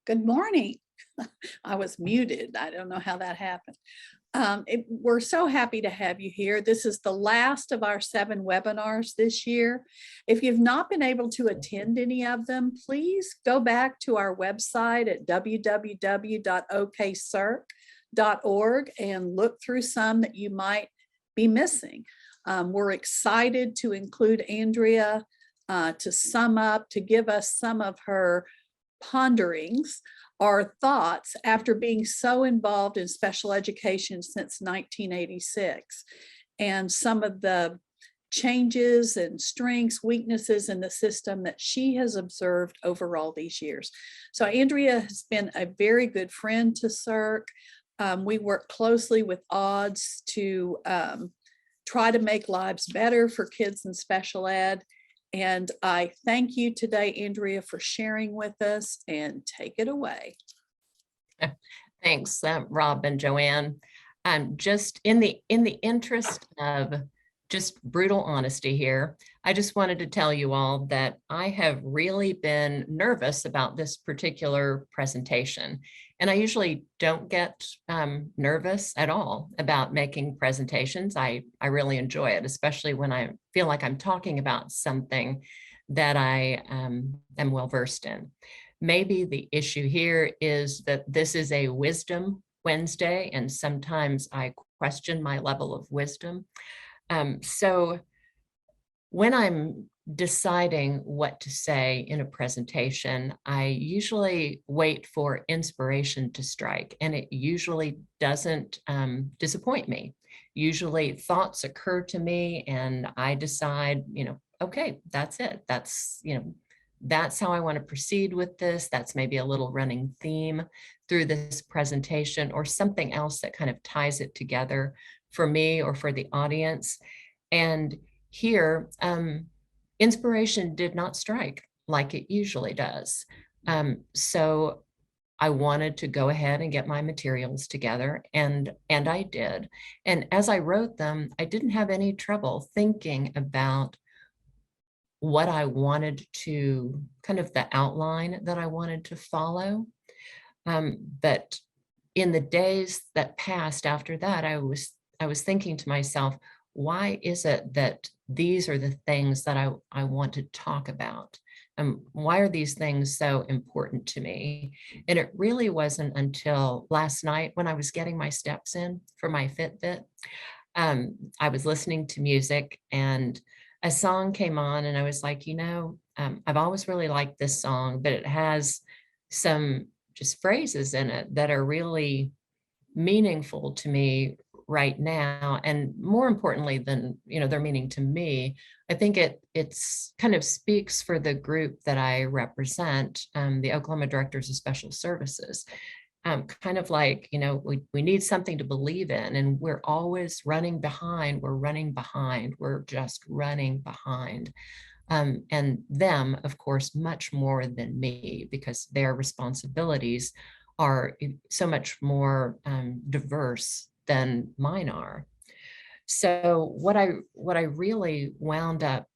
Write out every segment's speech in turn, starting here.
Good morning. I was muted. I don't know how that happened. We're so happy to have you here. This is the last of our 7 webinars this year. If you've not been able to attend any of them, please go back to our website at www.okcirc.org and look through some that you might be missing. We're excited to include Andrea to sum up, to give us some of her ponderings or thoughts after being so involved in special education since 1986, and some of the changes and strengths, weaknesses in the system that she has observed over all these years. So Andrea has been a very good friend to CIRC. We work closely with odds to try to make lives better for kids in special ed. And I thank you today, Andrea, for sharing with us, and take it away. Thanks, Rob and Joanne. Just in the interest of just brutal honesty here, I just wanted to tell you all that I have really been nervous about this particular presentation. And I usually don't get nervous at all about making presentations. I really enjoy it, especially when I feel like I'm talking about something that I am well versed in. Maybe the issue here is that this is a Wisdom Wednesday, and sometimes I question my level of wisdom. So when I'm deciding what to say in a presentation, I usually wait for inspiration to strike, and it usually doesn't disappoint me. Usually thoughts occur to me and I decide, okay, that's it. That's how I want to proceed with this. That's maybe a little running theme through this presentation, or something else that kind of ties it together for me or for the audience. And here, inspiration did not strike like it usually does. So I wanted to go ahead and get my materials together, and I did. And as I wrote them, I didn't have any trouble thinking about what I wanted to, kind of the outline that I wanted to follow. But in the days that passed after that, I was thinking to myself, why is it that these are the things that I want to talk about? Why are these things so important to me? And it really wasn't until last night when I was getting my steps in for my Fitbit. I was listening to music and a song came on, and I was like, I've always really liked this song, but it has some just phrases in it that are really meaningful to me right now. And more importantly than, their meaning to me, I think it's kind of speaks for the group that I represent, the Oklahoma Directors of Special Services. Kind of like, we need something to believe in, and we're always running behind. We're just running behind. And them, of course, much more than me, because their responsibilities are so much more diverse than mine are. So what I really wound up,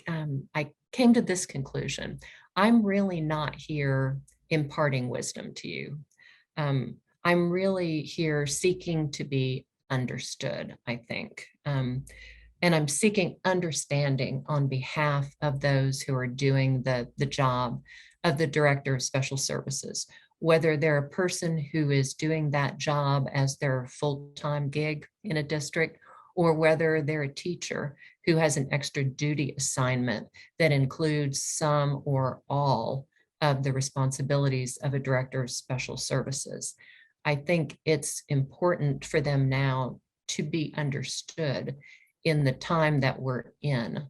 I came to this conclusion. I'm really not here imparting wisdom to you. I'm really here seeking to be understood, I think. And I'm seeking understanding on behalf of those who are doing the job of the Director of Special Services, whether they're a person who is doing that job as their full-time gig in a district, or whether they're a teacher who has an extra duty assignment that includes some or all of the responsibilities of a Director of Special Services. I think it's important for them now to be understood in the time that we're in.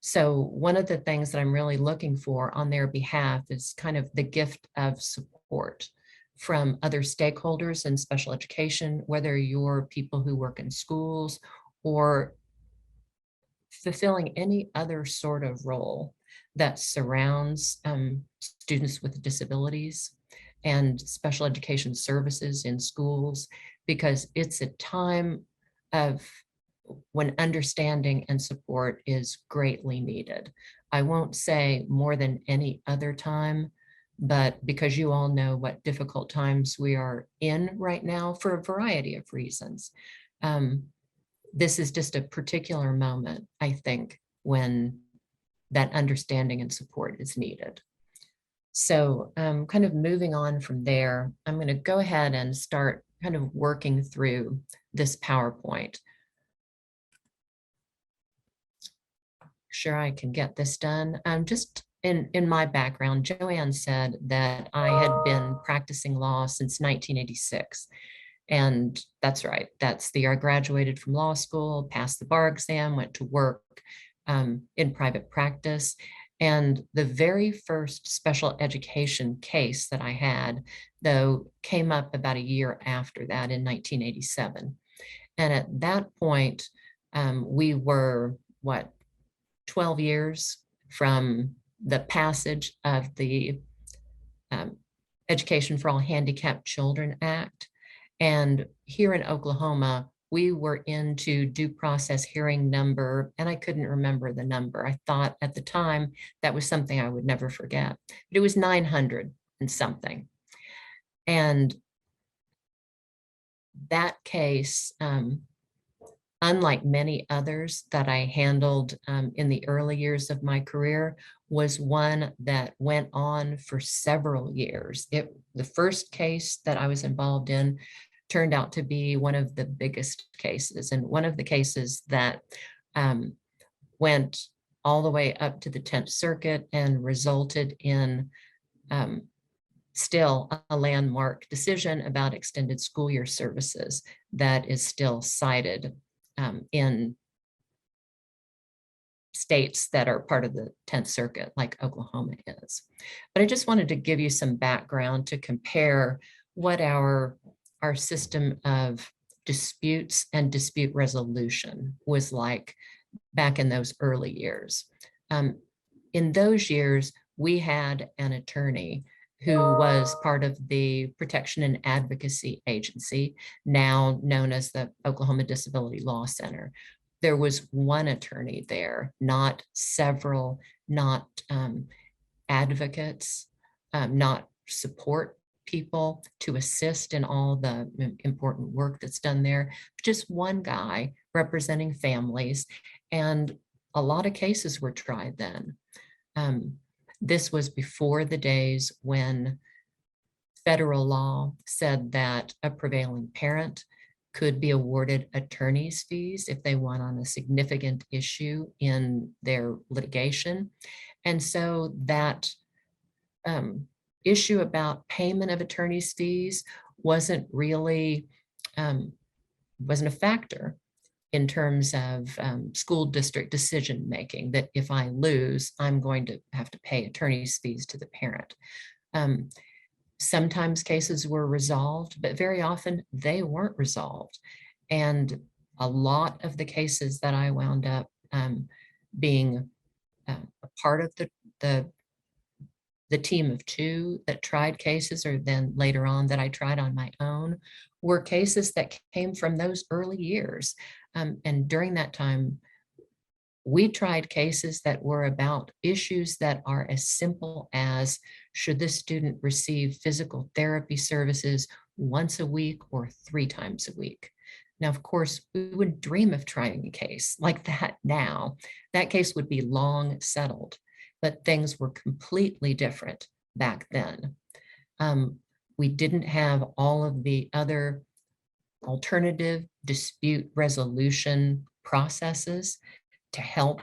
So one of the things that I'm really looking for on their behalf is kind of the gift of support from other stakeholders in special education, whether you're people who work in schools or fulfilling any other sort of role that surrounds students with disabilities and special education services in schools, because it's a time of when understanding and support is greatly needed. I won't say more than any other time, But because you all know what difficult times we are in right now for a variety of reasons, this is just a particular moment, I think, when that understanding and support is needed. So kind of moving on from there, I'm going to go ahead and start kind of working through this PowerPoint. Sure, I can get this done. Just in my background, Joanne said that I had been practicing law since 1986. And that's right. That's the year I graduated from law school, passed the bar exam, went to work in private practice. And the very first special education case that I had, though, came up about a year after that in 1987. And at that point, we were, what, 12 years from the passage of the um, Education for All Handicapped Children Act. And here in Oklahoma, we were into due process hearing number, and I couldn't remember the number. I thought at the time that was something I would never forget, but it was 900 and something. And that case, unlike many others that I handled in the early years of my career, was one that went on for several years. The first case that I was involved in turned out to be one of the biggest cases, and one of the cases that went all the way up to the 10th Circuit and resulted in still a landmark decision about extended school year services that is still cited in states that are part of the 10th Circuit, like Oklahoma is. But I just wanted to give you some background to compare what our system of disputes and dispute resolution was like back in those early years. In those years, we had an attorney who was part of the Protection and Advocacy Agency, now known as the Oklahoma Disability Law Center. There was one attorney there, not several, not advocates, not support people to assist in all the important work that's done there. Just one guy representing families, and a lot of cases were tried then. This was before the days when federal law said that a prevailing parent could be awarded attorney's fees if they won on a significant issue in their litigation. And so that issue about payment of attorney's fees wasn't really, wasn't a factor in terms of school district decision making, that if I lose, I'm going to have to pay attorney's fees to the parent. Sometimes cases were resolved, but very often they weren't resolved. And a lot of the cases that I wound up being a part of the team of two that tried cases, or then later on that I tried on my own, were cases that came from those early years. And during that time, we tried cases that were about issues that are as simple as, should this student receive physical therapy services once a week or 3 times a week? Now, of course, we would dream of trying a case like that now. That case would be long settled, but things were completely different back then. We didn't have all of the other alternative dispute resolution processes to help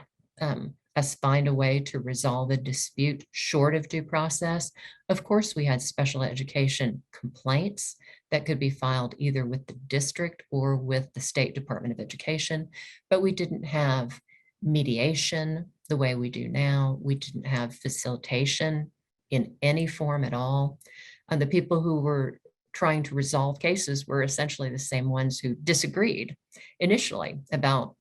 us find a way to resolve a dispute short of due process. Of course, we had special education complaints that could be filed either with the district or with the State Department of Education, but we didn't have mediation the way we do now. We didn't have facilitation in any form at all. And the people who were trying to resolve cases were essentially the same ones who disagreed initially about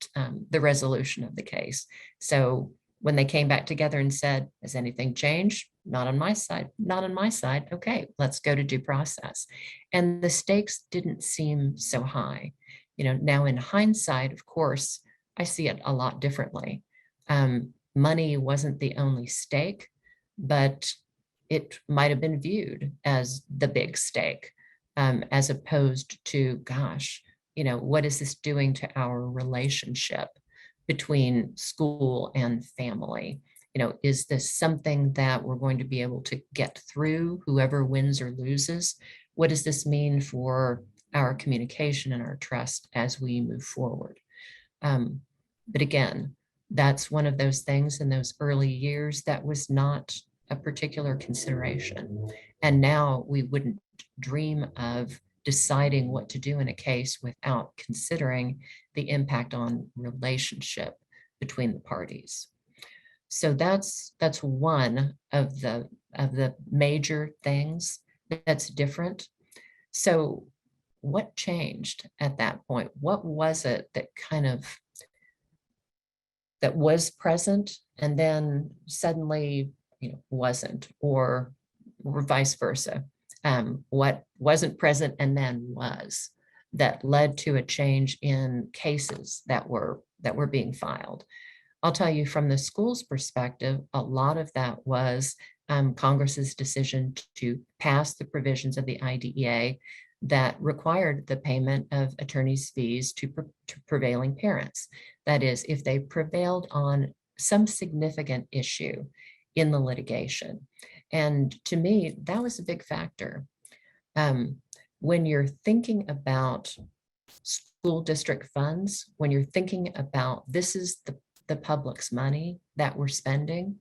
the resolution of the case. So when they came back together and said, has anything changed? Not on my side, not on my side. Okay, let's go to due process. And the stakes didn't seem so high. You know, now in hindsight, of course, I see it a lot differently. Money wasn't the only stake, but it might have been viewed as the big stake, as opposed to, gosh, what is this doing to our relationship between school and family? Is this something that we're going to be able to get through, whoever wins or loses? What does this mean for our communication and our trust as we move forward? But again, that's one of those things in those early years that was not a particular consideration. And now we wouldn't dream of deciding what to do in a case without considering the impact on relationship between the parties. So that's one of the major things that's different. So what changed at that point? What was it that was present and then suddenly wasn't, or vice versa? What wasn't present and then was, that led to a change in cases that were being filed? I'll tell you, from the school's perspective, a lot of that was Congress's decision to pass the provisions of the IDEA that required the payment of attorney's fees to prevailing parents. That is, if they prevailed on some significant issue in the litigation. And to me, that was a big factor. When you're thinking about school district funds, when you're thinking about this is the public's money that we're spending,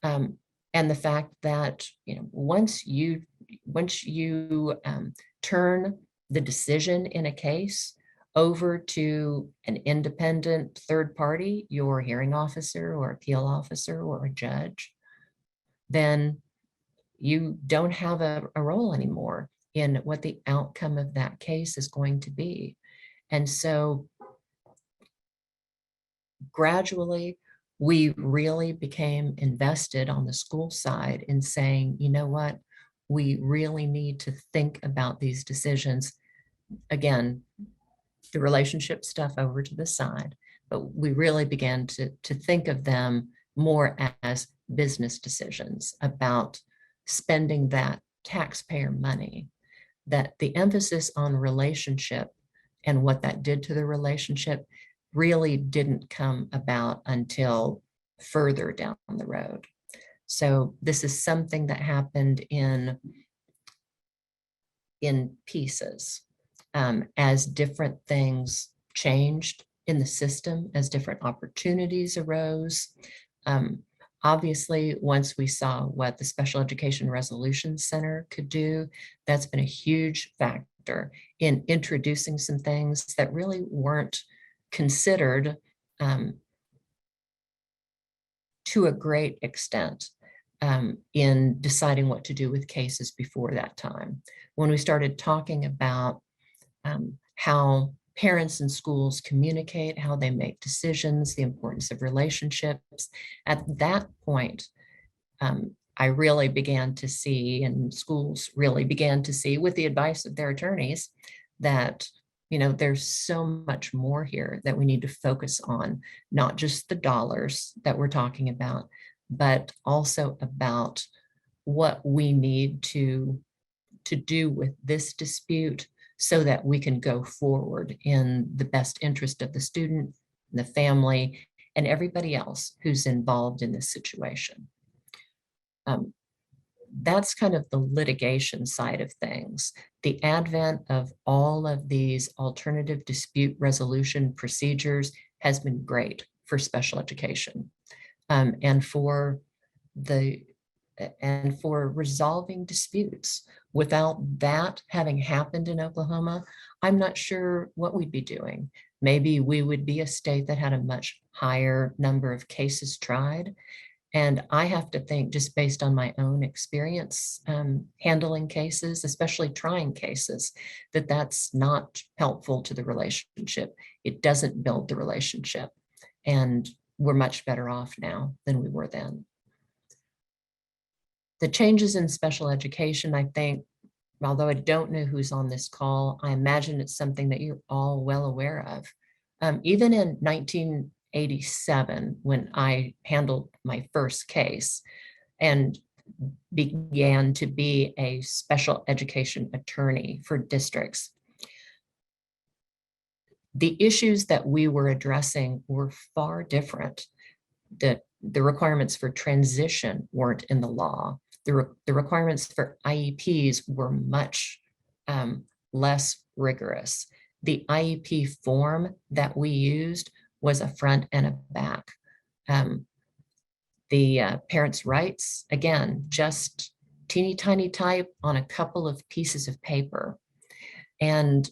and the fact that once you turn the decision in a case over to an independent third party, your hearing officer or appeal officer or a judge, then you don't have a role anymore in what the outcome of that case is going to be. And so gradually, we really became invested on the school side in saying, you know what, we really need to think about these decisions. Again, the relationship stuff over to the side, but we really began to think of them more as business decisions about spending that taxpayer money, that the emphasis on relationship and what that did to the relationship really didn't come about until further down the road. So this is something that happened in pieces, as different things changed in the system, as different opportunities arose. Obviously, once we saw what the Special Education Resolution Center could do, that's been a huge factor in introducing some things that really weren't considered to a great extent in deciding what to do with cases before that time. When we started talking about how parents and schools communicate, how they make decisions, the importance of relationships, at that point, I really began to see, and schools really began to see, with the advice of their attorneys, that there's so much more here that we need to focus on, not just the dollars that we're talking about, but also about what we need to do with this dispute so that we can go forward in the best interest of the student, the family, and everybody else who's involved in this situation. That's kind of the litigation side of things. The advent of all of these alternative dispute resolution procedures has been great for special education, and for resolving disputes. Without that having happened in Oklahoma, I'm not sure what we'd be doing. Maybe we would be a state that had a much higher number of cases tried. And I have to think, just based on my own experience handling cases, especially trying cases, that that's not helpful to the relationship. It doesn't build the relationship. And we're much better off now than we were then. The changes in special education, I think, although I don't know who's on this call, I imagine it's something that you're all well aware of. Even in 1987, when I handled my first case, and began to be a special education attorney for districts. The issues that we were addressing were far different. The requirements for transition weren't in the law. The requirements for IEPs were much less rigorous. The IEP form that we used was a front and a back. The parents' rights, again, just teeny tiny type on a couple of pieces of paper. And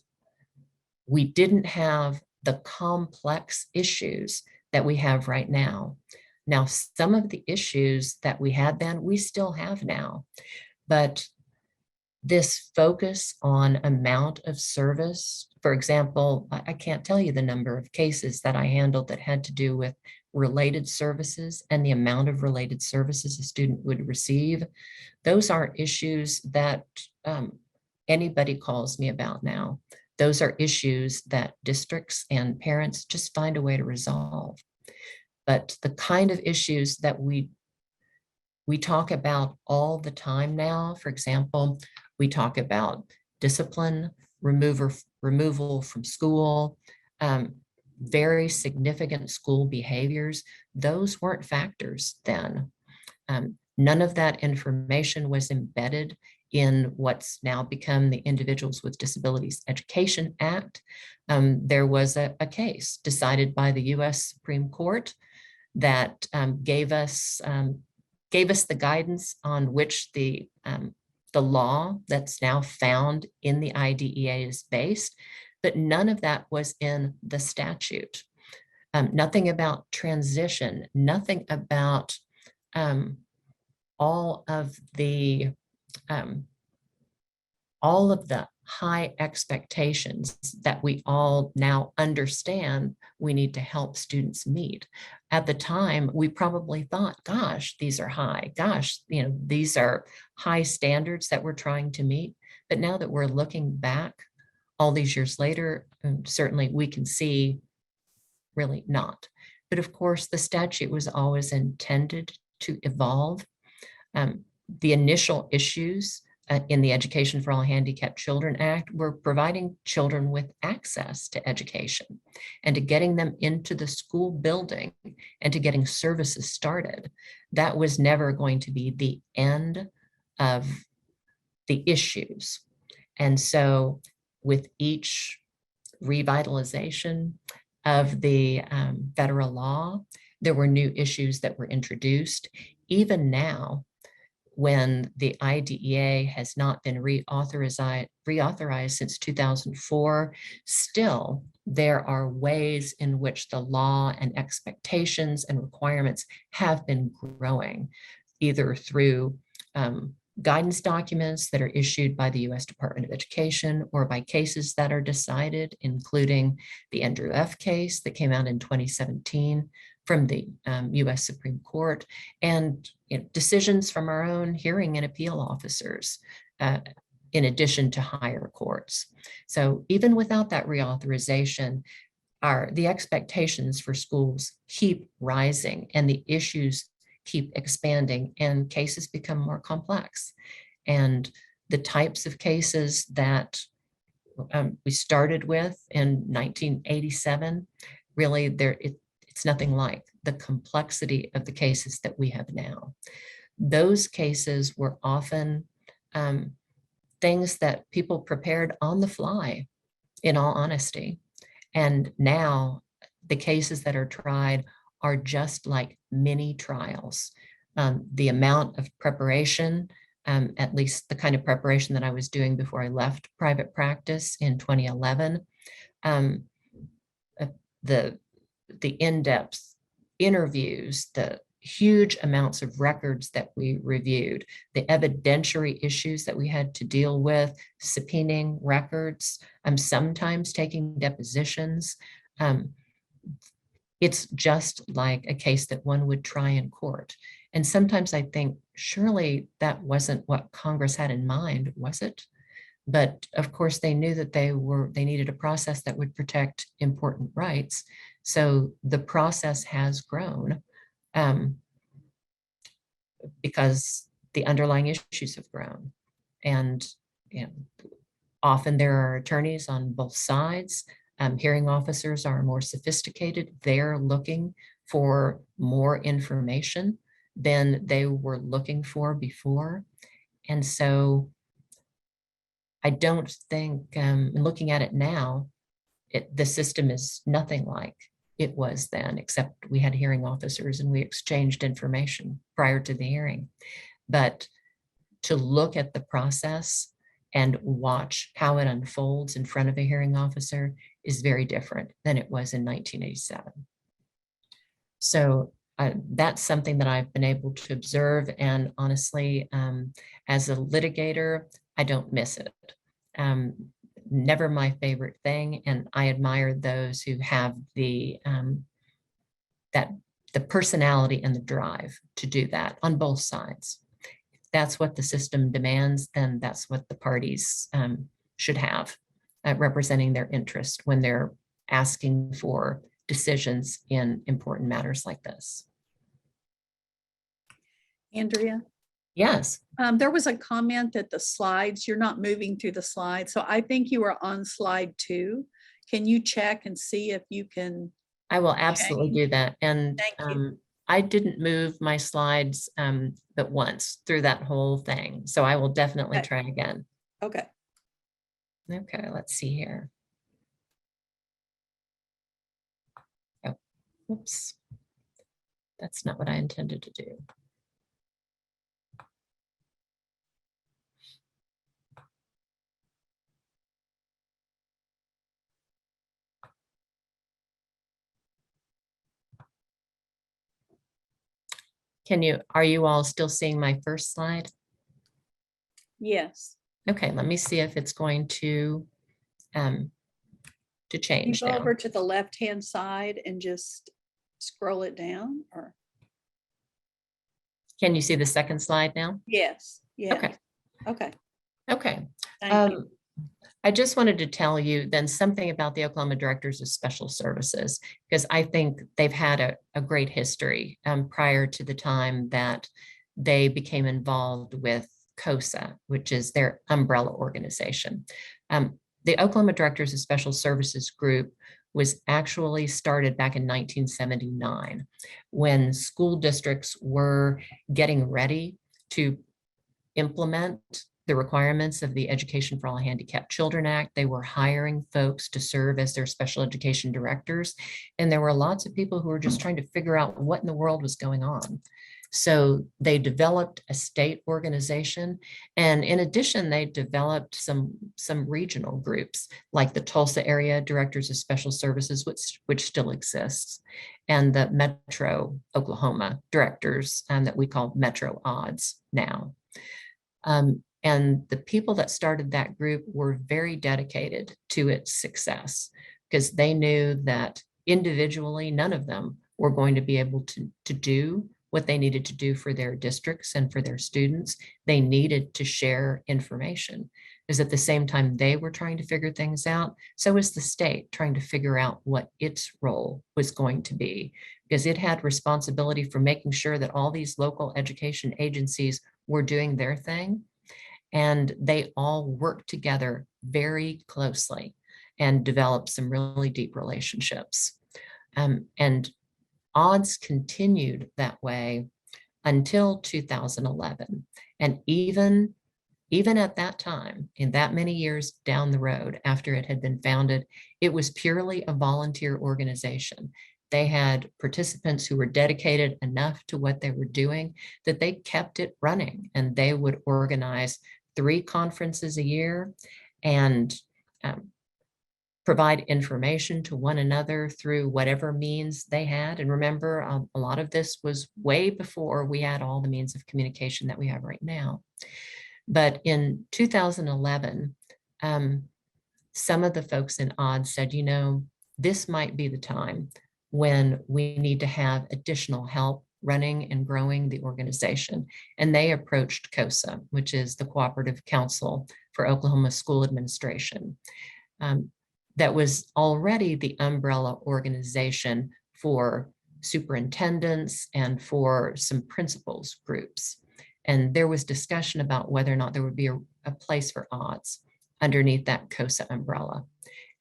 we didn't have the complex issues that we have right now. Now, some of the issues that we had then, we still have now, but this focus on amount of service, for example, I can't tell you the number of cases that I handled that had to do with related services and the amount of related services a student would receive. Those aren't issues that anybody calls me about now. Those are issues that districts and parents just find a way to resolve. But the kind of issues that we talk about all the time now, for example, we talk about discipline, removal from school, very significant school behaviors. Those weren't factors then. None of that information was embedded in what's now become the Individuals with Disabilities Education Act. There was a case decided by the US Supreme Court that gave us the guidance on which the law that's now found in the IDEA is based, but none of that was in the statute. Nothing about transition, nothing about all of the high expectations that we all now understand we need to help students meet. At the time, we probably thought, gosh, these are high. Gosh, these are high standards that we're trying to meet. But now that we're looking back all these years later, certainly we can see really not. But of course, the statute was always intended to evolve. The initial issues in the Education for All Handicapped Children Act were providing children with access to education and to getting them into the school building and to getting services started. That was never going to be the end of the issues. And so with each revitalization of the federal law, there were new issues that were introduced. Even now, when the IDEA has not been reauthorized since 2004, still there are ways in which the law and expectations and requirements have been growing, either through guidance documents that are issued by the US Department of Education or by cases that are decided, including the Andrew F. case that came out in 2017 from the US Supreme Court, and decisions from our own hearing and appeal officers, in addition to higher courts. So even without that reauthorization, the expectations for schools keep rising and the issues keep expanding and cases become more complex. And the types of cases that we started with in 1987, really it's nothing like the complexity of the cases that we have now. Those cases were often things that people prepared on the fly, in all honesty. And now the cases that are tried are just like mini trials. The amount of preparation, at least the kind of preparation that I was doing before I left private practice in 2011, the in-depth interviews, the huge amounts of records that we reviewed, the evidentiary issues that we had to deal with, subpoenaing records, sometimes taking depositions. It's just like a case that one would try in court. And sometimes I think, surely that wasn't what Congress had in mind, was it? But of course, they knew that they needed a process that would protect important rights. So the process has grown because the underlying issues have grown. And you know, often there are attorneys on both sides. Hearing officers are more sophisticated. They're looking for more information than they were looking for before. And so I don't think, looking at it now, the system is nothing like it was then, except we had hearing officers and we exchanged information prior to the hearing. But to look at the process and watch how it unfolds in front of a hearing officer is very different than it was in 1987. So that's something that I've been able to observe. And honestly, as a litigator, I don't miss it. Never my favorite thing. And I admire those who have the personality and the drive to do that on both sides. If that's what the system demands, then that's what the parties should have representing their interest when they're asking for decisions in important matters like this. Andrea? Yes. There was a comment that the slides, you're not moving through the slides. So I think you are on slide 2. Can you check and see if you can? I will absolutely do that. And Thank you. I didn't move my slides but once through that whole thing. So I will definitely Okay. try again. Okay. Okay, let's see here. Oh, whoops. That's not what I intended to do. Are you all still seeing my first slide? Yes. Okay, let me see if it's going to You change go now. over to the left-hand side and just scroll it down, or? Can you see the second slide now? Yes. Yeah. Okay. Okay. Okay. Thank you. I just wanted to tell you then something about the Oklahoma Directors of Special Services, because I think they've had a great history prior to the time that they became involved with COSA, which is their umbrella organization. The Oklahoma Directors of Special Services group was actually started back in 1979 when school districts were getting ready to implement the requirements of the Education for All Handicapped Children Act. They were hiring folks to serve as their special education directors. And there were lots of people who were just trying to figure out what in the world was going on. So they developed a state organization. And in addition, they developed some regional groups like the Tulsa Area Directors of Special Services, which still exists, and the Metro Oklahoma Directors that we call Metro Odds now. And the people that started that group were very dedicated to its success because they knew that individually, none of them were going to be able to do what they needed to do for their districts and for their students. They needed to share information because at the same time they were trying to figure things out, so was the state trying to figure out what its role was going to be, because it had responsibility for making sure that all these local education agencies were doing their thing. And they all worked together very closely and developed some really deep relationships. And odds continued that way until 2011. And even at that time, in that many years down the road after it had been founded, it was purely a volunteer organization. They had participants who were dedicated enough to what they were doing that they kept it running, and they would organize 3 conferences a year and provide information to one another through whatever means they had. And remember, a lot of this was way before we had all the means of communication that we have right now. But in 2011, some of the folks in odds said, you know, this might be the time when we need to have additional help running and growing the organization. And they approached COSA, which is the Cooperative Council for Oklahoma School Administration. That was already the umbrella organization for superintendents and for some principals groups. And there was discussion about whether or not there would be a place for odds underneath that COSA umbrella.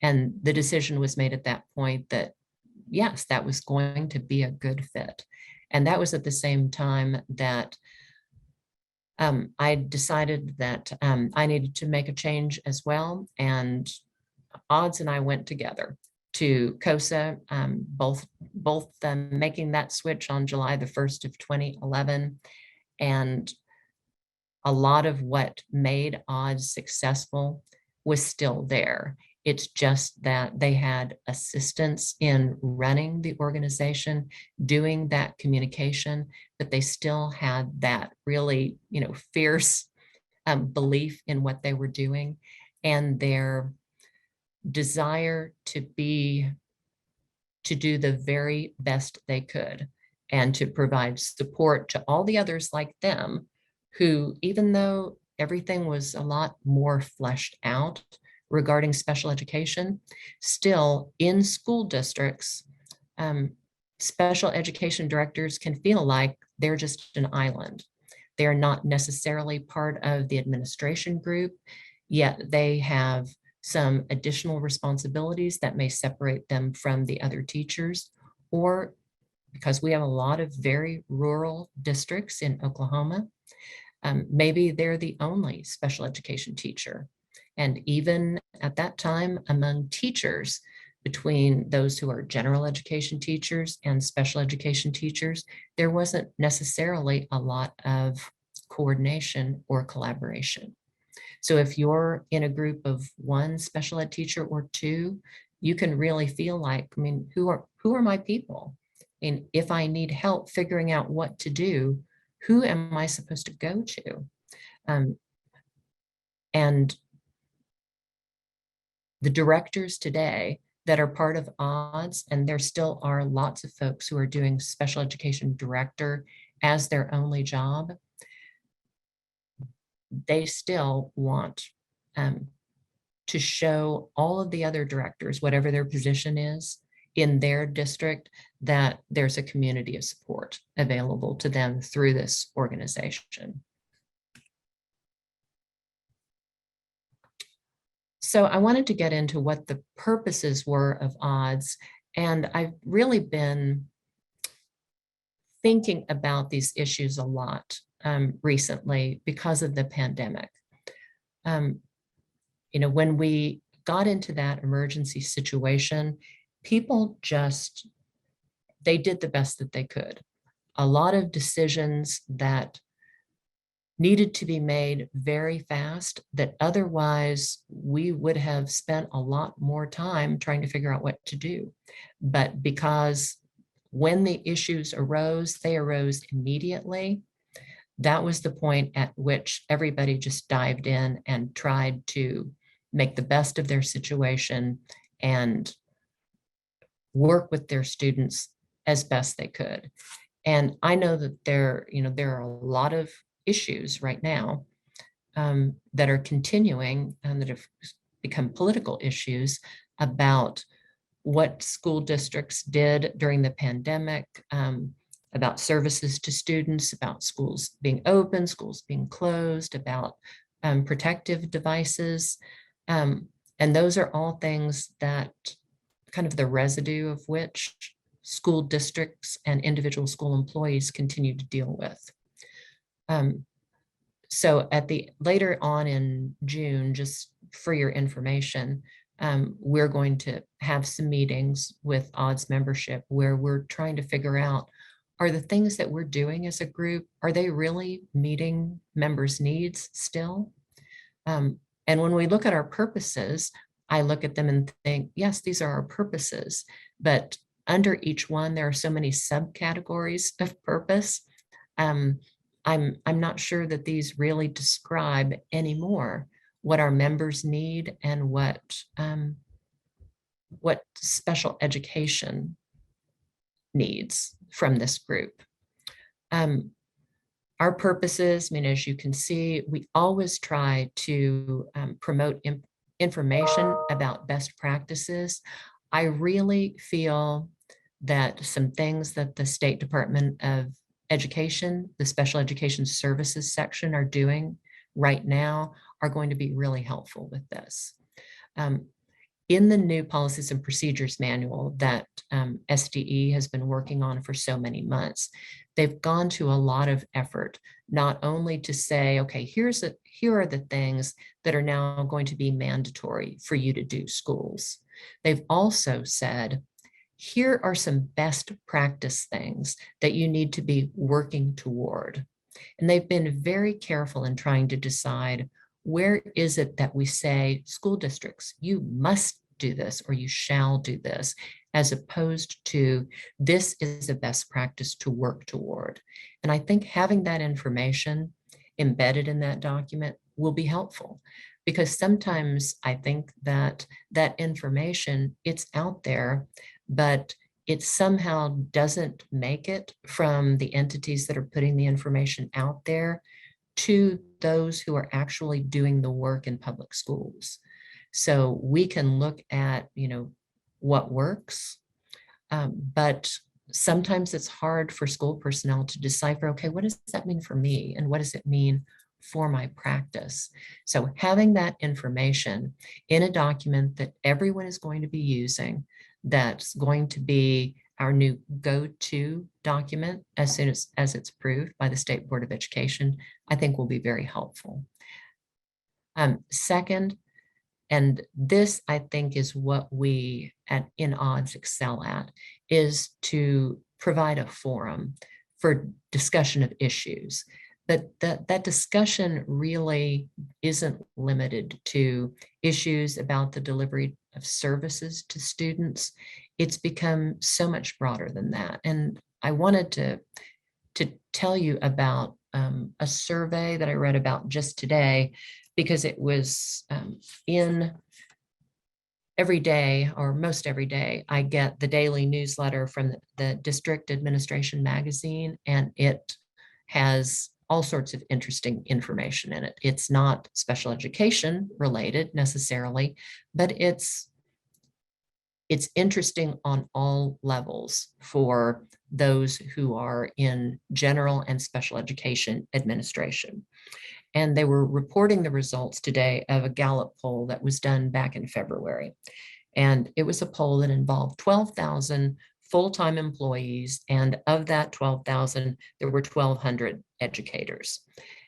And the decision was made at that point that, yes, that was going to be a good fit. And that was at the same time that I decided that I needed to make a change as well. And odds and I went together to COSA, both making that switch on July the 1st of 2011. And a lot of what made odds successful was still there. It's just that they had assistance in running the organization, doing that communication, but they still had that really, fierce belief in what they were doing and their desire to do the very best they could and to provide support to all the others like them who, even though everything was a lot more fleshed out regarding special education, still in school districts, special education directors can feel like they're just an island. They're not necessarily part of the administration group, yet they have some additional responsibilities that may separate them from the other teachers, or because we have a lot of very rural districts in Oklahoma, maybe they're the only special education teacher. And even at that time, among teachers, between those who are general education teachers and special education teachers, there wasn't necessarily a lot of coordination or collaboration. So if you're in a group of one special ed teacher or two, you can really feel like, who are my people? And if I need help figuring out what to do, who am I supposed to go to? And the directors today that are part of odds, and there still are lots of folks who are doing special education director as their only job, they still want to show all of the other directors, whatever their position is in their district, that there's a community of support available to them through this organization. So I wanted to get into what the purposes were of odds, and I've really been thinking about these issues a lot recently because of the pandemic. When we got into that emergency situation, people they did the best that they could. A lot of decisions that needed to be made very fast that otherwise we would have spent a lot more time trying to figure out what to do. But because when the issues arose, they arose immediately. That was the point at which everybody just dived in and tried to make the best of their situation and work with their students as best they could. And I know that there are a lot of issues right now that are continuing and that have become political issues about what school districts did during the pandemic, about services to students, about schools being open, schools being closed, about protective devices. And those are all things that kind of the residue of which school districts and individual school employees continue to deal with. So later on in June, just for your information, we're going to have some meetings with odds membership where we're trying to figure out, are the things that we're doing as a group, are they really meeting members' needs still? And when we look at our purposes, I look at them and think, yes, these are our purposes, but under each one, there are so many subcategories of purpose. I'm not sure that these really describe anymore what our members need and what special education needs from this group. Our purposes, as you can see, we always try to promote information about best practices. I really feel that some things that the State Department of education, the special education services section are doing right now are going to be really helpful with this. In the new policies and procedures manual that SDE has been working on for so many months, they've gone to a lot of effort, not only to say, okay, here are the things that are now going to be mandatory for you to do, schools. They've also said, here are some best practice things that you need to be working toward. And they've been very careful in trying to decide, where is it that we say, school districts, you must do this or you shall do this, as opposed to this is a best practice to work toward. And I think having that information embedded in that document will be helpful, because sometimes I think that that information, it's out there, but it somehow doesn't make it from the entities that are putting the information out there to those who are actually doing the work in public schools. So we can look at, what works, but sometimes it's hard for school personnel to decipher, okay, what does that mean for me? And what does it mean for my practice? So having that information in a document that everyone is going to be using, that's going to be our new go-to document as soon as it's approved by the State Board of Education, I think will be very helpful. Second, and this I think is what we in odds excel at, is to provide a forum for discussion of issues. But that discussion really isn't limited to issues about the delivery of services to students. It's become so much broader than that. And I wanted to tell you about a survey that I read about just today, because it was in every day, or most every day, I get the daily newsletter from the District Administration magazine, and it has all sorts of interesting information in it. It's not special education related necessarily, but it's interesting on all levels for those who are in general and special education administration. And they were reporting the results today of a Gallup poll that was done back in February. And it was a poll that involved 12,000 full-time employees. And of that 12,000, there were 1,200 educators.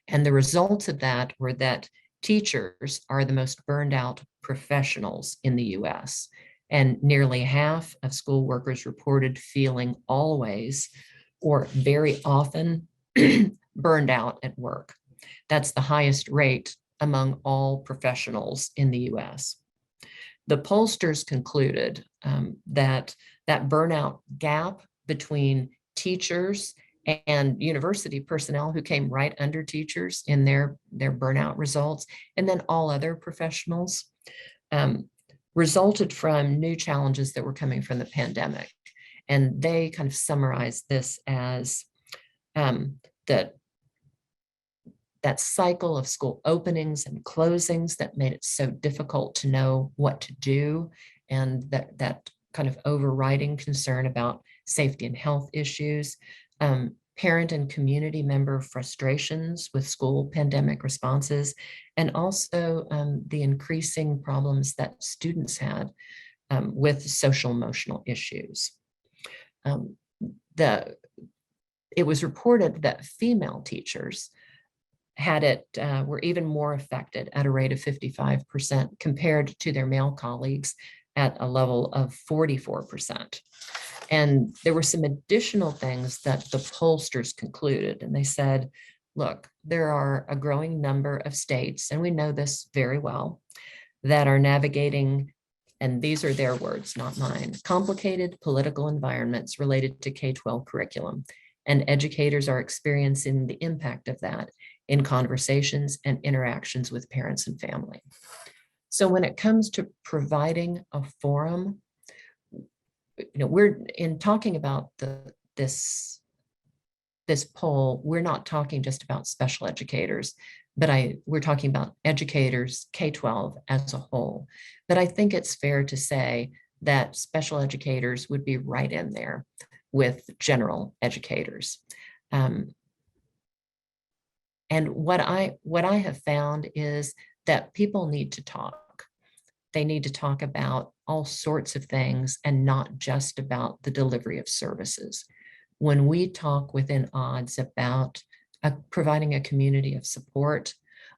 And the results of that were that teachers are the most burned out professionals in the US. And nearly half of school workers reported feeling always or very often burned out at work. That's the highest rate among all professionals in the US. The pollsters concluded that burnout gap between teachers and university personnel who came right under teachers in their burnout results, and then all other professionals, resulted from new challenges that were coming from the pandemic. And they kind of summarized this as that cycle of school openings and closings that made it so difficult to know what to do, and that kind of overriding concern about safety and health issues, parent and community member frustrations with school pandemic responses, and also the increasing problems that students had with social emotional issues. It was reported that female teachers were even more affected at a rate of 55% compared to their male colleagues at a level of 44%. And there were some additional things that the pollsters concluded, and they said, look, there are a growing number of states, and we know this very well, that are navigating, and these are their words, not mine, complicated political environments related to K-12 curriculum. And educators are experiencing the impact of that in conversations and interactions with parents and family. So when it comes to providing a forum, we're in talking about this poll, we're not talking just about special educators, but we're talking about educators, K-12 as a whole. But I think it's fair to say that special educators would be right in there with general educators. And what I have found is that people need to talk. They need to talk about all sorts of things and not just about the delivery of services. When we talk within odds about providing a community of support,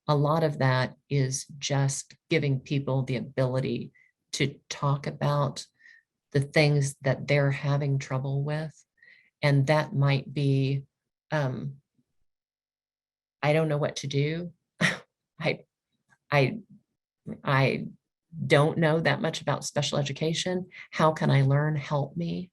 a lot of that is just giving people the ability to talk about the things that they're having trouble with. And that might be, I don't know what to do. I, I, I don't know that much about special education. How can I learn? Help me.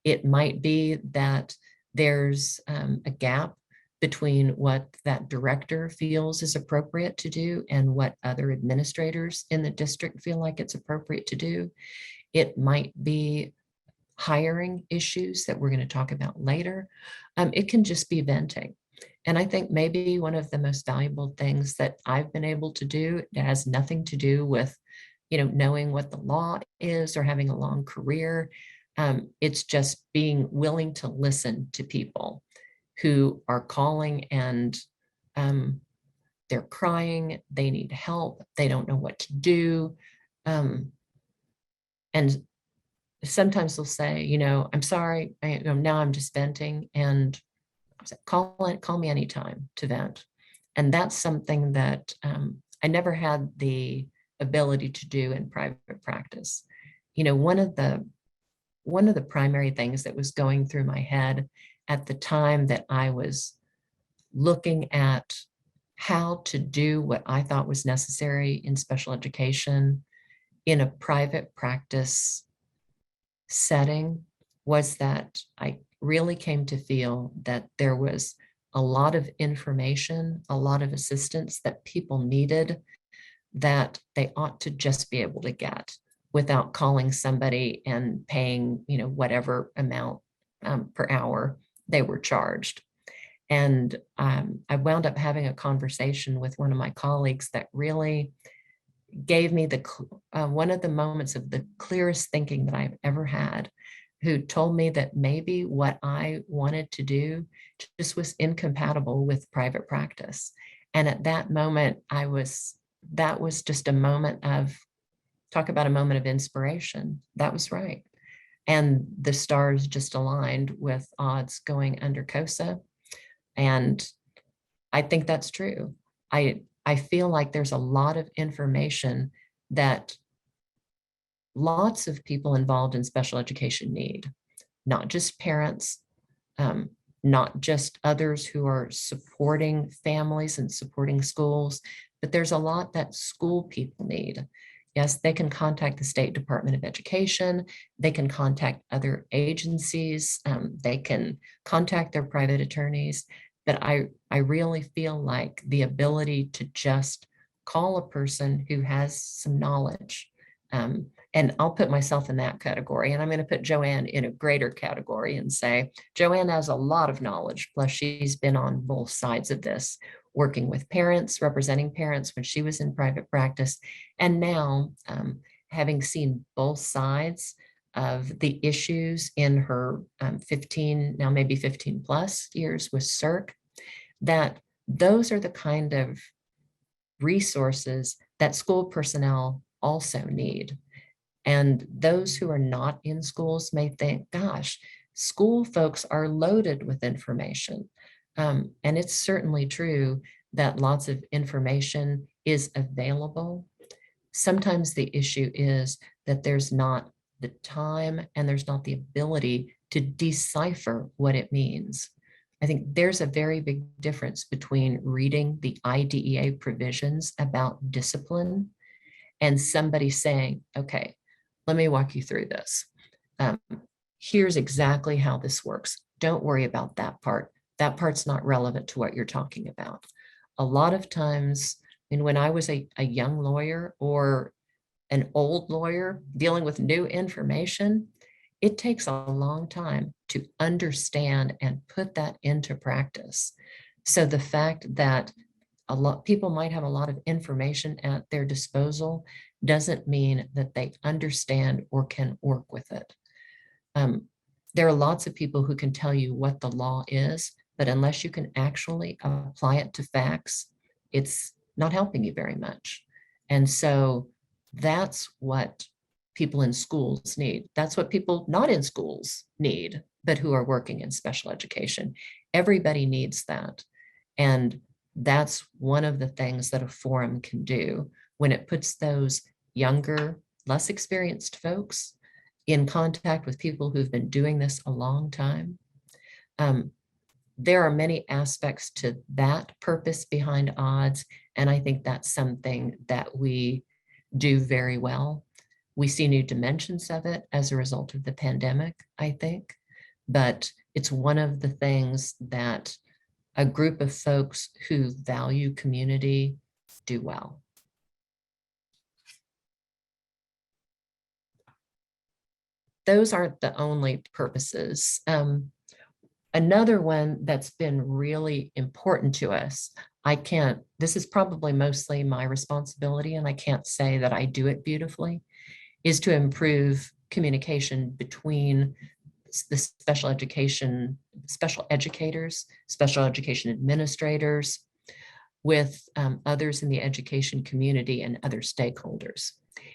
It might be that there's a gap between what that director feels is appropriate to do and what other administrators in the district feel like it's appropriate to do. It might be hiring issues that we're going to talk about later. It can just be venting. And I think maybe one of the most valuable things that I've been able to do, it has nothing to do with, knowing what the law is or having a long career. It's just being willing to listen to people who are calling and they're crying, they need help, they don't know what to do. And sometimes they'll say, I'm sorry, now I'm just venting, and I said, call me anytime to vent. And that's something that I never had the ability to do in private practice. One of the primary things that was going through my head at the time that I was looking at how to do what I thought was necessary in special education in a private practice setting was that I really came to feel that there was a lot of information, a lot of assistance that people needed that they ought to just be able to get without calling somebody and paying, whatever amount per hour they were charged. And I wound up having a conversation with one of my colleagues that really gave me one of the moments of the clearest thinking that I've ever had, who told me that maybe what I wanted to do just was incompatible with private practice. And at that moment, that was just a moment of, talk about a moment of inspiration. That was right. And the stars just aligned with odds going under COSA. And I think that's true. I feel like there's a lot of information that lots of people involved in special education need, not just parents, not just others who are supporting families and supporting schools, but there's a lot that school people need. Yes, they can contact the State Department of Education, they can contact other agencies, they can contact their private attorneys, but I really feel like the ability to just call a person who has some knowledge, and I'll put myself in that category, and I'm going to put Joanne in a greater category and say, Joanne has a lot of knowledge, plus she's been on both sides of this, working with parents, representing parents when she was in private practice, and now having seen both sides of the issues in her 15, now maybe 15 plus years with CERC, that those are the kind of resources that school personnel also need. And those who are not in schools may think, gosh, school folks are loaded with information. And it's certainly true that lots of information is available. Sometimes the issue is that there's not the time and there's not the ability to decipher what it means. I think there's a very big difference between reading the IDEA provisions about discipline and somebody saying, okay, let me walk you through this. Here's exactly how this works. Don't worry about that part. That part's not relevant to what you're talking about. A lot of times, when I was a young lawyer or an old lawyer dealing with new information, it takes a long time to understand and put that into practice. So the fact that people might have a lot of information at their disposal doesn't mean that they understand or can work with it. There are lots of people who can tell you what the law is, but unless you can actually apply it to facts, it's not helping you very much. And so that's what people in schools need. That's what people not in schools need, but who are working in special education. Everybody needs that. And that's one of the things that a forum can do when it puts those younger, less experienced folks in contact with people who've been doing this a long time. There are many aspects to that purpose behind odds, and I think that's something that we do very well. We see new dimensions of it as a result of the pandemic, I think, but it's one of the things that a group of folks who value community do well. Those aren't the only purposes. Another one that's been really important to us, this is probably mostly my responsibility, and I can't say that I do it beautifully, is to improve communication between the special educators, special education administrators, with others in the education community and other stakeholders.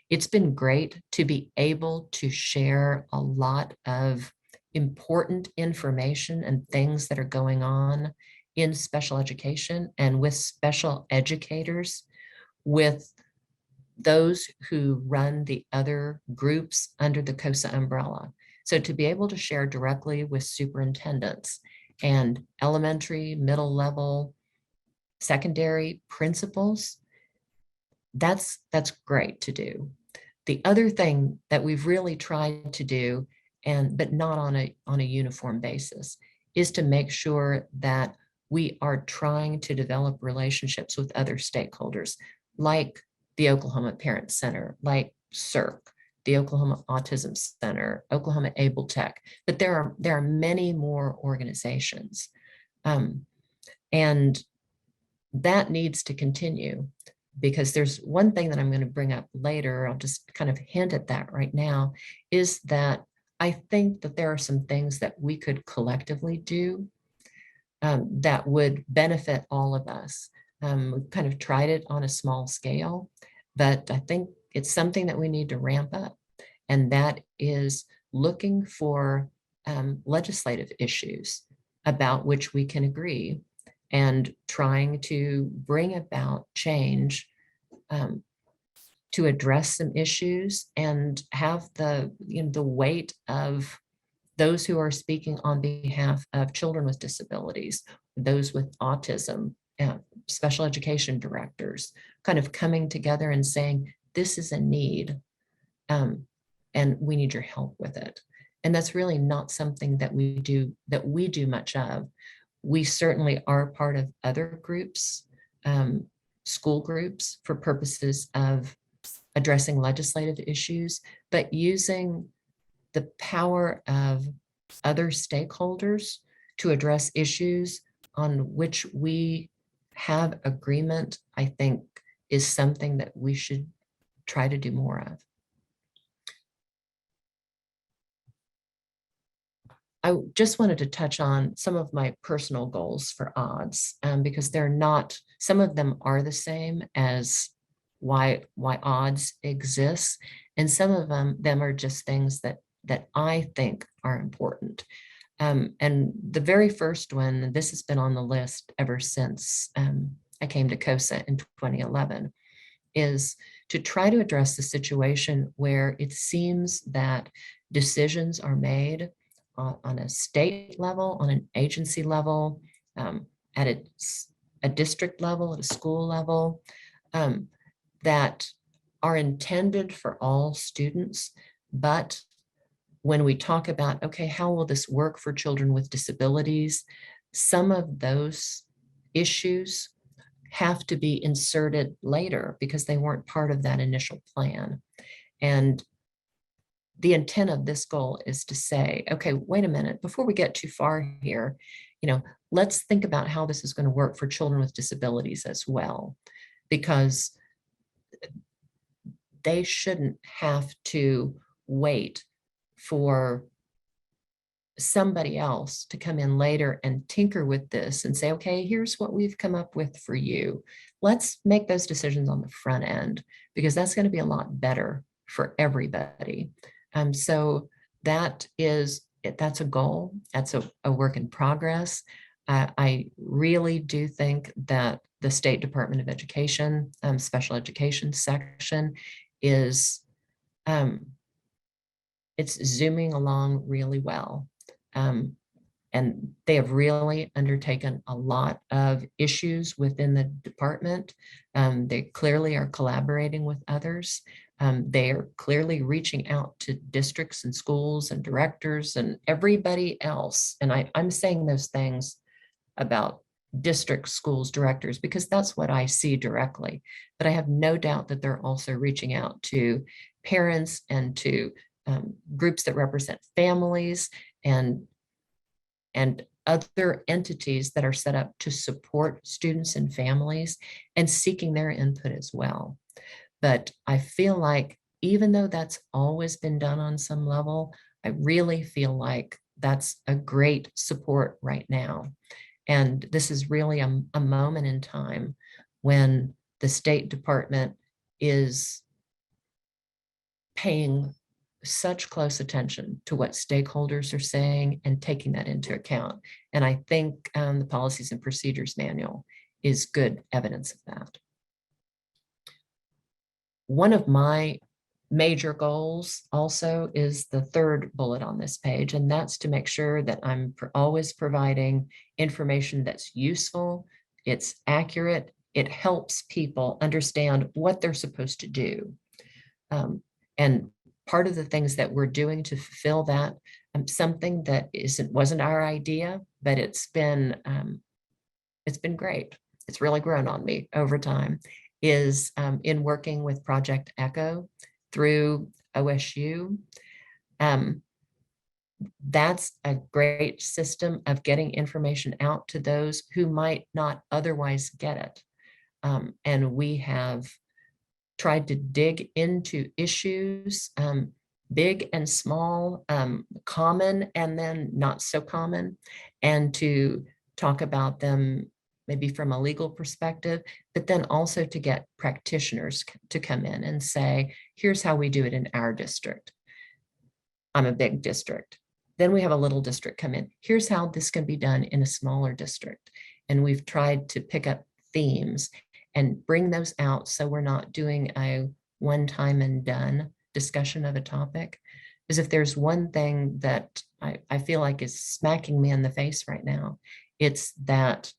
It's been great to be able to share a lot of important information and things that are going on in special education and with special educators, with those who run the other groups under the COSA umbrella. So to be able to share directly with superintendents and elementary, middle level, secondary principals, that's great to do. The other thing that we've really tried to do, but not on a uniform basis, is to make sure that we are trying to develop relationships with other stakeholders, like the Oklahoma Parent Center, like CIRC, the Oklahoma Autism Center, Oklahoma Able Tech, but there are many more organizations. And that needs to continue, because there's one thing that I'm going to bring up later, I'll just kind of hint at that right now, is that I think that there are some things that we could collectively do that would benefit all of us. We've kind of tried it on a small scale, but I think it's something that we need to ramp up, and that is looking for legislative issues about which we can agree and trying to bring about change to address some issues and have the weight of those who are speaking on behalf of children with disabilities, those with autism, special education directors, kind of coming together and saying, this is a need, and we need your help with it. And that's really not something that we do much of. We certainly are part of other groups, school groups, for purposes of addressing legislative issues, but using the power of other stakeholders to address issues on which we have agreement, I think, is something that we should try to do more of. I just wanted to touch on some of my personal goals for odds, because they're not, some of them are the same as why odds exists, and some of them are just things that I think are important. And the very first one, this has been on the list ever since I came to COSA in 2011, is to try to address the situation where it seems that decisions are made on a state level, on an agency level, at a district level, at a school level, that are intended for all students. But when we talk about, okay, how will this work for children with disabilities, some of those issues have to be inserted later because they weren't part of that initial plan. And the intent of this goal is to say, okay, wait a minute, before we get too far here, let's think about how this is going to work for children with disabilities as well, because they shouldn't have to wait for somebody else to come in later and tinker with this and say, okay, here's what we've come up with for you. Let's make those decisions on the front end, because that's going to be a lot better for everybody. So that's a goal. That's a work in progress. I really do think that the State Department of Education, special education section is, it's zooming along really well. And they have really undertaken a lot of issues within the department. They clearly are collaborating with others. They are clearly reaching out to districts and schools and directors and everybody else. And I'm saying those things about district schools directors because that's what I see directly. But I have no doubt that they're also reaching out to parents and to groups that represent families and other entities that are set up to support students and families and seeking their input as well. But I feel like even though that's always been done on some level, I really feel like that's a great support right now. And this is really a moment in time when the State Department is paying such close attention to what stakeholders are saying and taking that into account. And I think the Policies and Procedures Manual is good evidence of that. One of my major goals also is the third bullet on this page, and that's to make sure that I'm always providing information that's useful, it's accurate, it helps people understand what they're supposed to do. And part of the things that we're doing to fulfill that, something that wasn't our idea, but it's been great. It's really grown on me over time, is in working with Project Echo through OSU. That's a great system of getting information out to those who might not otherwise get it. And we have tried to dig into issues, big and small, common and then not so common, and to talk about them maybe from a legal perspective, but then also to get practitioners to come in and say, here's how we do it in our district. I'm a big district. Then we have a little district come in. Here's how this can be done in a smaller district. And we've tried to pick up themes and bring those out so we're not doing a one time and done discussion of a topic. Because if there's one thing that I feel like is smacking me in the face right now, it's that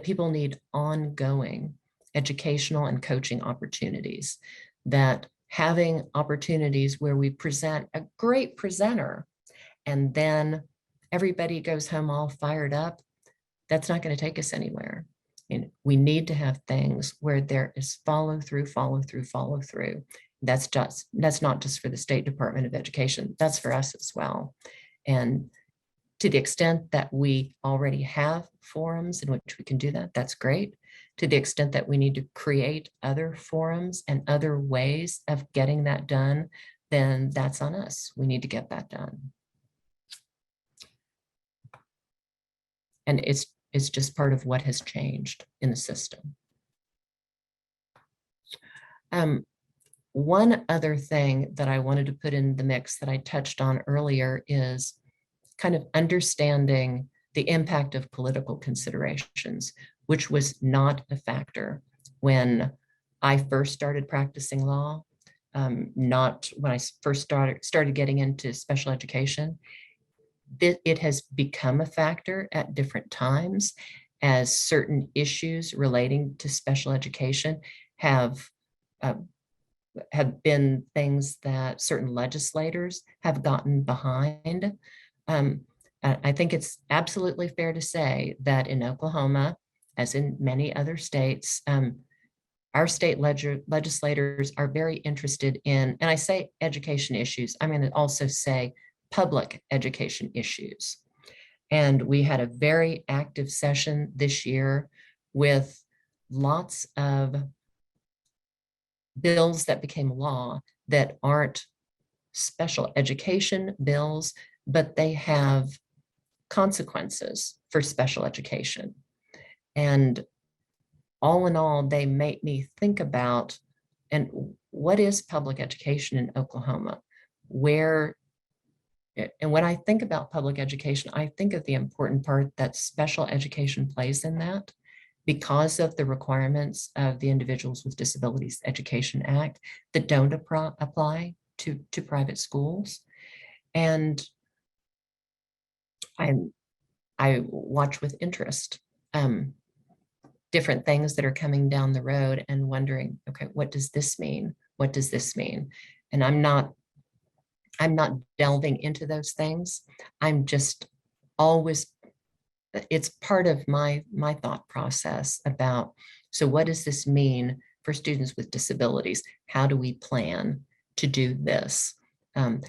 people need ongoing educational and coaching opportunities, that having opportunities where we present a great presenter and then everybody goes home all fired up, that's not going to take us anywhere. And we need to have things where there is follow through, follow through, follow through. That's not just for the State Department of Education, that's for us as well. And to the extent that we already have forums in which we can do that, that's great. To the extent that we need to create other forums and other ways of getting that done, then that's on us. We need to get that done. And it's just part of what has changed in the system. One other thing that I wanted to put in the mix that I touched on earlier is kind of understanding the impact of political considerations, which was not a factor when I first started practicing law, not when I first started getting into special education. It has become a factor at different times as certain issues relating to special education have been things that certain legislators have gotten behind. I think it's absolutely fair to say that in Oklahoma, as in many other states, our state legislators are very interested in, and I say education issues, I'm going to also say public education issues. And we had a very active session this year with lots of bills that became law that aren't special education bills, but they have consequences for special education. And all in all, they make me think about, and what is public education in Oklahoma? Where, and when I think about public education, I think of the important part that special education plays in that, because of the requirements of the Individuals with Disabilities Education Act that don't apply to private schools. And I watch with interest different things that are coming down the road and wondering, okay, what does this mean? What does this mean? And I'm not delving into those things. I'm just always, it's part of my thought process about, so what does this mean for students with disabilities? How do we plan to do this?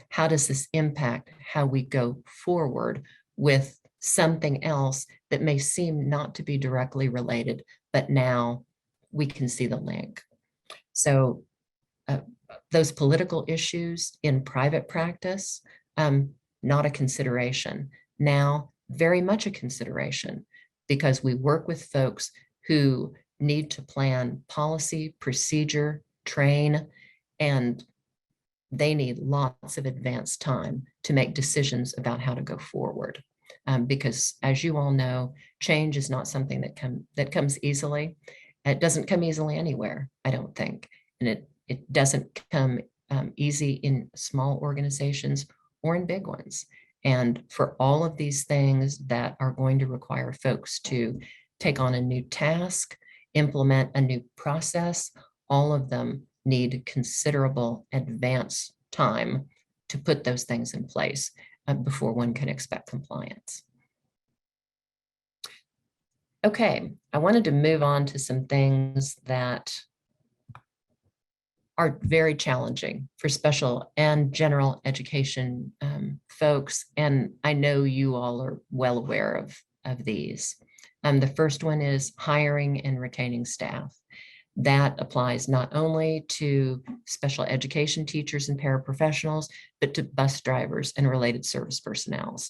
How does this impact how we go forward with something else that may seem not to be directly related, but now we can see the link? So those political issues in private practice, not a consideration. Now, very much a consideration, because we work with folks who need to plan policy, procedure, train, and they need lots of advanced time to make decisions about how to go forward. Because as you all know, change is not something that comes easily. It doesn't come easily anywhere, I don't think. And it doesn't come easy in small organizations or in big ones. And for all of these things that are going to require folks to take on a new task, implement a new process, all of them need considerable advance time to put those things in place before one can expect compliance. Okay, I wanted to move on to some things that are very challenging for special and general education folks. And I know you all are well aware of these. The first one is hiring and retaining staff. That applies not only to special education teachers and paraprofessionals, but to bus drivers and related service personnel.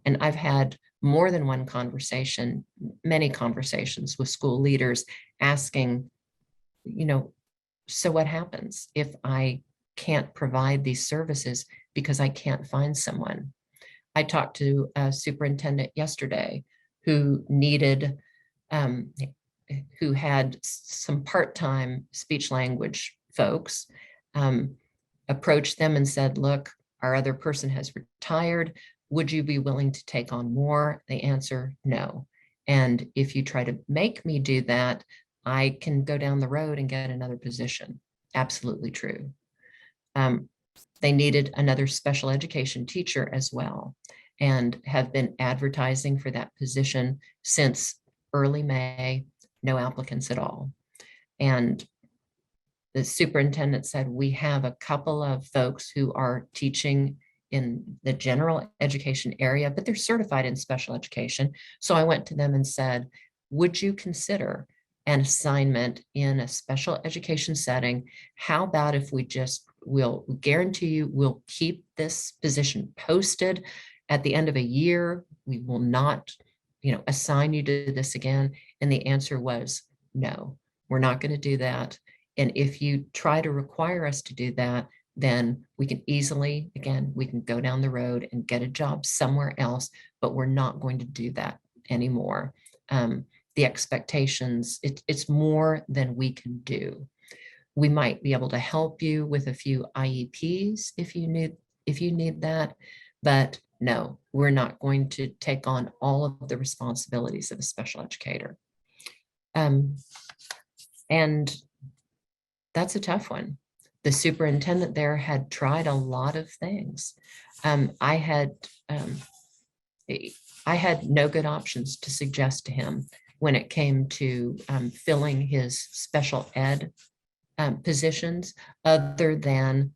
And I've had more than one conversation, many conversations with school leaders asking, so what happens if I can't provide these services because I can't find someone? I talked to a superintendent yesterday who needed, who had some part-time speech language folks, approached them and said, look, our other person has retired. Would you be willing to take on more? The answer, no. And if you try to make me do that, I can go down the road and get another position. Absolutely true. They needed another special education teacher as well, and have been advertising for that position since early May, no applicants at all. And the superintendent said, we have a couple of folks who are teaching in the general education area, but they're certified in special education. So I went to them and said, would you consider an assignment in a special education setting? How about if we'll guarantee you we'll keep this position posted at the end of a year? We will not, assign you to this again. And the answer was no, we're not going to do that. And if you try to require us to do that, then we can easily, again, we can go down the road and get a job somewhere else, but we're not going to do that anymore. The expectations, it's more than we can do. We might be able to help you with a few IEPs if you need that, but no, we're not going to take on all of the responsibilities of a special educator. And that's a tough one. The superintendent there had tried a lot of things. I had no good options to suggest to him when it came to filling his special ed positions, other than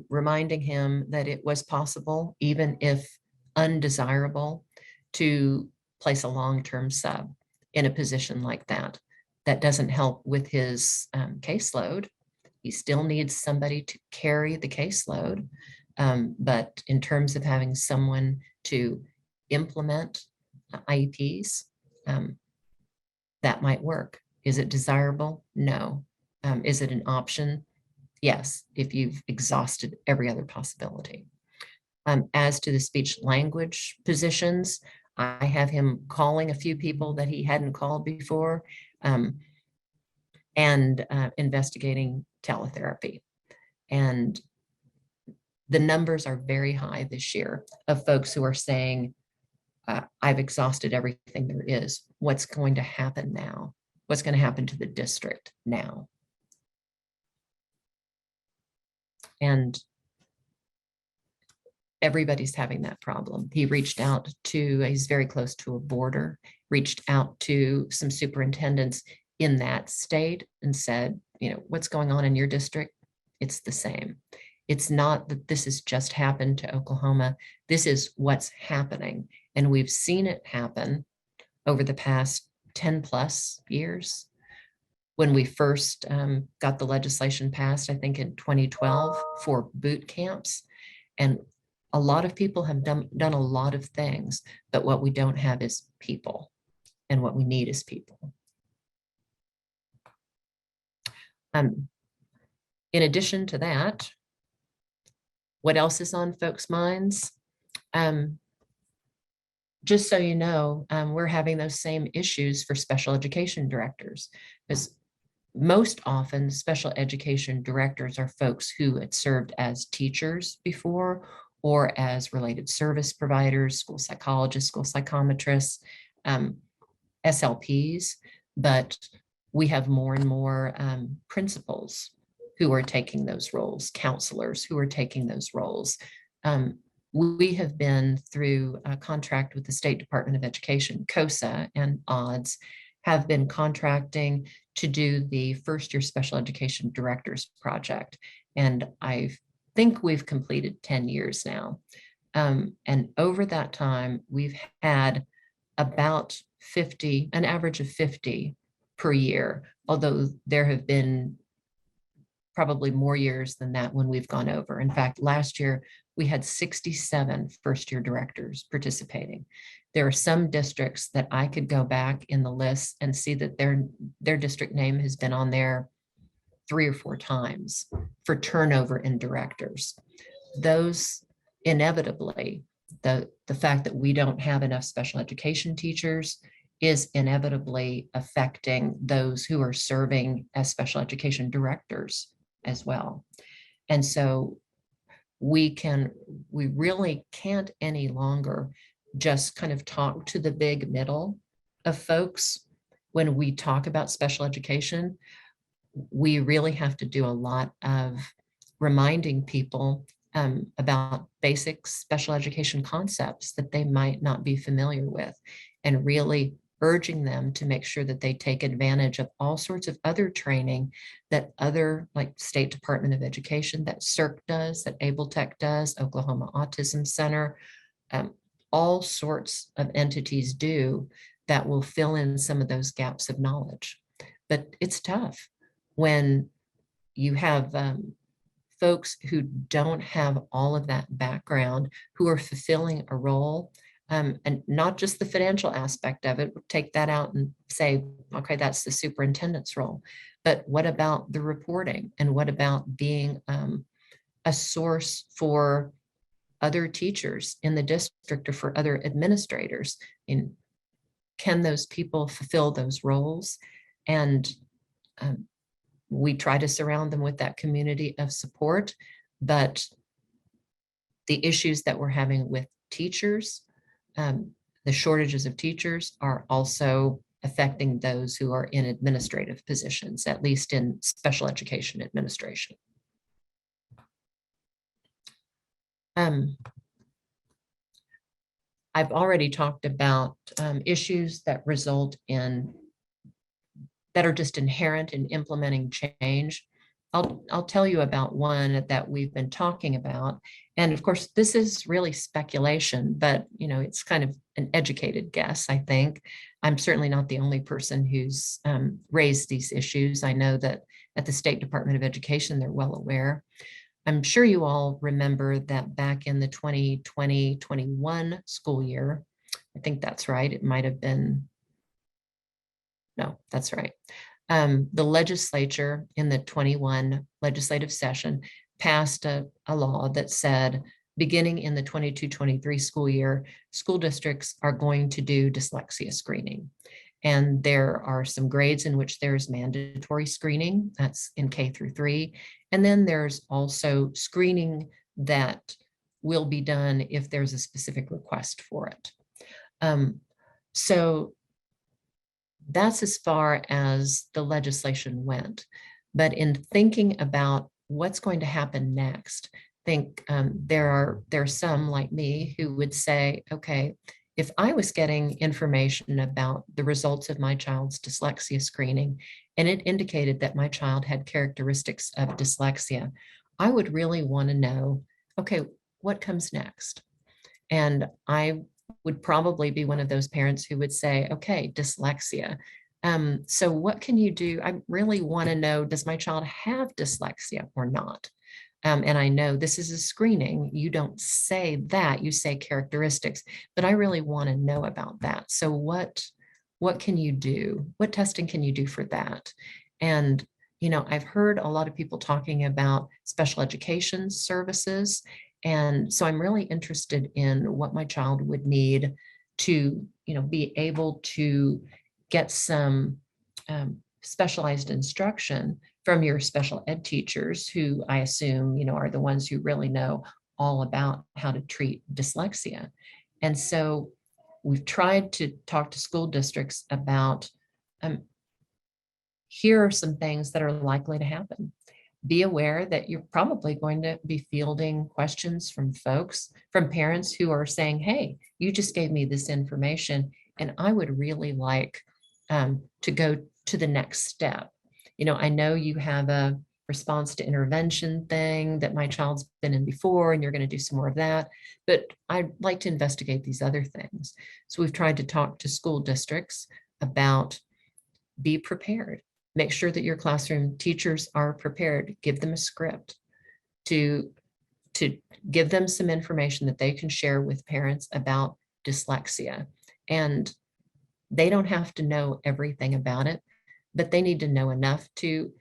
reminding him that it was possible, even if undesirable, to place a long-term sub in a position like that. That doesn't help with his caseload. He still needs somebody to carry the caseload. But in terms of having someone to implement IEPs, that might work. Is it desirable? No. Is it an option? Yes, if you've exhausted every other possibility. As to the speech language positions, I have him calling a few people that he hadn't called before, and investigating teletherapy. And the numbers are very high this year of folks who are saying, I've exhausted everything there is. What's going to happen now? What's going to happen to the district now? And everybody's having that problem. He reached out to, he's very close to a border, reached out to some superintendents in that state and said, you know, what's going on in your district? It's the same. It's not that this has just happened to Oklahoma. This is what's happening. And we've seen it happen over the past 10 plus years. When we first got the legislation passed, I think in 2012 for boot camps. And a lot of people have done a lot of things, but what we don't have is people. And what we need is people. In addition to that, what else is on folks' minds? Just so you know, we're having those same issues for special education directors, because most often special education directors are folks who had served as teachers before or as related service providers, school psychologists, school psychometrists, SLPs, but we have more and more principals who are taking those roles, counselors who are taking those roles. We have been through a contract with the State Department of Education, COSA and ODDS, have been contracting to do the first year special education directors project. And I think we've completed 10 years now. And over that time, we've had about 50, an average of 50 per year, although there have been probably more years than that when we've gone over. In fact, last year, we had 67 first-year directors participating. There are some districts that I could go back in the list and see that their district name has been on there 3 or 4 times for turnover in directors. Those inevitably, the fact that we don't have enough special education teachers is inevitably affecting those who are serving as special education directors as well. And so we really can't any longer just kind of talk to the big middle of folks. When we talk about special education, we really have to do a lot of reminding people about basic special education concepts that they might not be familiar with, and really urging them to make sure that they take advantage of all sorts of other training that other, like State Department of Education, that CERC does, that AbleTech does, Oklahoma Autism Center, all sorts of entities do that will fill in some of those gaps of knowledge. But it's tough when you have folks who don't have all of that background, who are fulfilling a role, and not just the financial aspect of it, take that out and say, okay, that's the superintendent's role. But what about the reporting? And what about being a source for other teachers in the district or for other administrators? And can those people fulfill those roles? And we try to surround them with that community of support, but the issues that we're having with teachers, the shortages of teachers, are also affecting those who are in administrative positions, at least in special education administration. I've already talked about issues that result in, that are just inherent in implementing change. I'll tell you about one that we've been talking about. And of course, this is really speculation, but you know, it's kind of an educated guess, I think. I'm certainly not the only person who's raised these issues. I know that at the State Department of Education, they're well aware. I'm sure you all remember that back in the 2020-21 school year, I think that's right, it might have been, no, that's right. The legislature in the 21 legislative session passed a law that said, beginning in the 22-23 school year, school districts are going to do dyslexia screening. And there are some grades in which there's mandatory screening, that's in K through 3. And then there's also screening that will be done if there's a specific request for it. So that's as far as the legislation went. But in thinking about what's going to happen next, I think there are some like me who would say, okay, if I was getting information about the results of my child's dyslexia screening, and it indicated that my child had characteristics of dyslexia, I would really want to know, okay, what comes next? And I would probably be one of those parents who would say, okay, dyslexia. So what can you do? I really want to know, does my child have dyslexia or not? And I know this is a screening. You don't say that, you say characteristics, but I really want to know about that. So what can you do? What testing can you do for that? And, I've heard a lot of people talking about special education services. And so I'm really interested in what my child would need to, be able to get some specialized instruction from your special ed teachers, who I assume, are the ones who really know all about how to treat dyslexia. And so we've tried to talk to school districts about, here are some things that are likely to happen. Be aware that you're probably going to be fielding questions from parents who are saying, hey, you just gave me this information, and I would really like to go to the next step. I know you have a response to intervention thing that my child's been in before, and you're going to do some more of that, but I'd like to investigate these other things. So we've tried to talk to school districts about, be prepared. Make sure that your classroom teachers are prepared. Give them a script to give them some information that they can share with parents about dyslexia. And they don't have to know everything about it, but they need to know enough to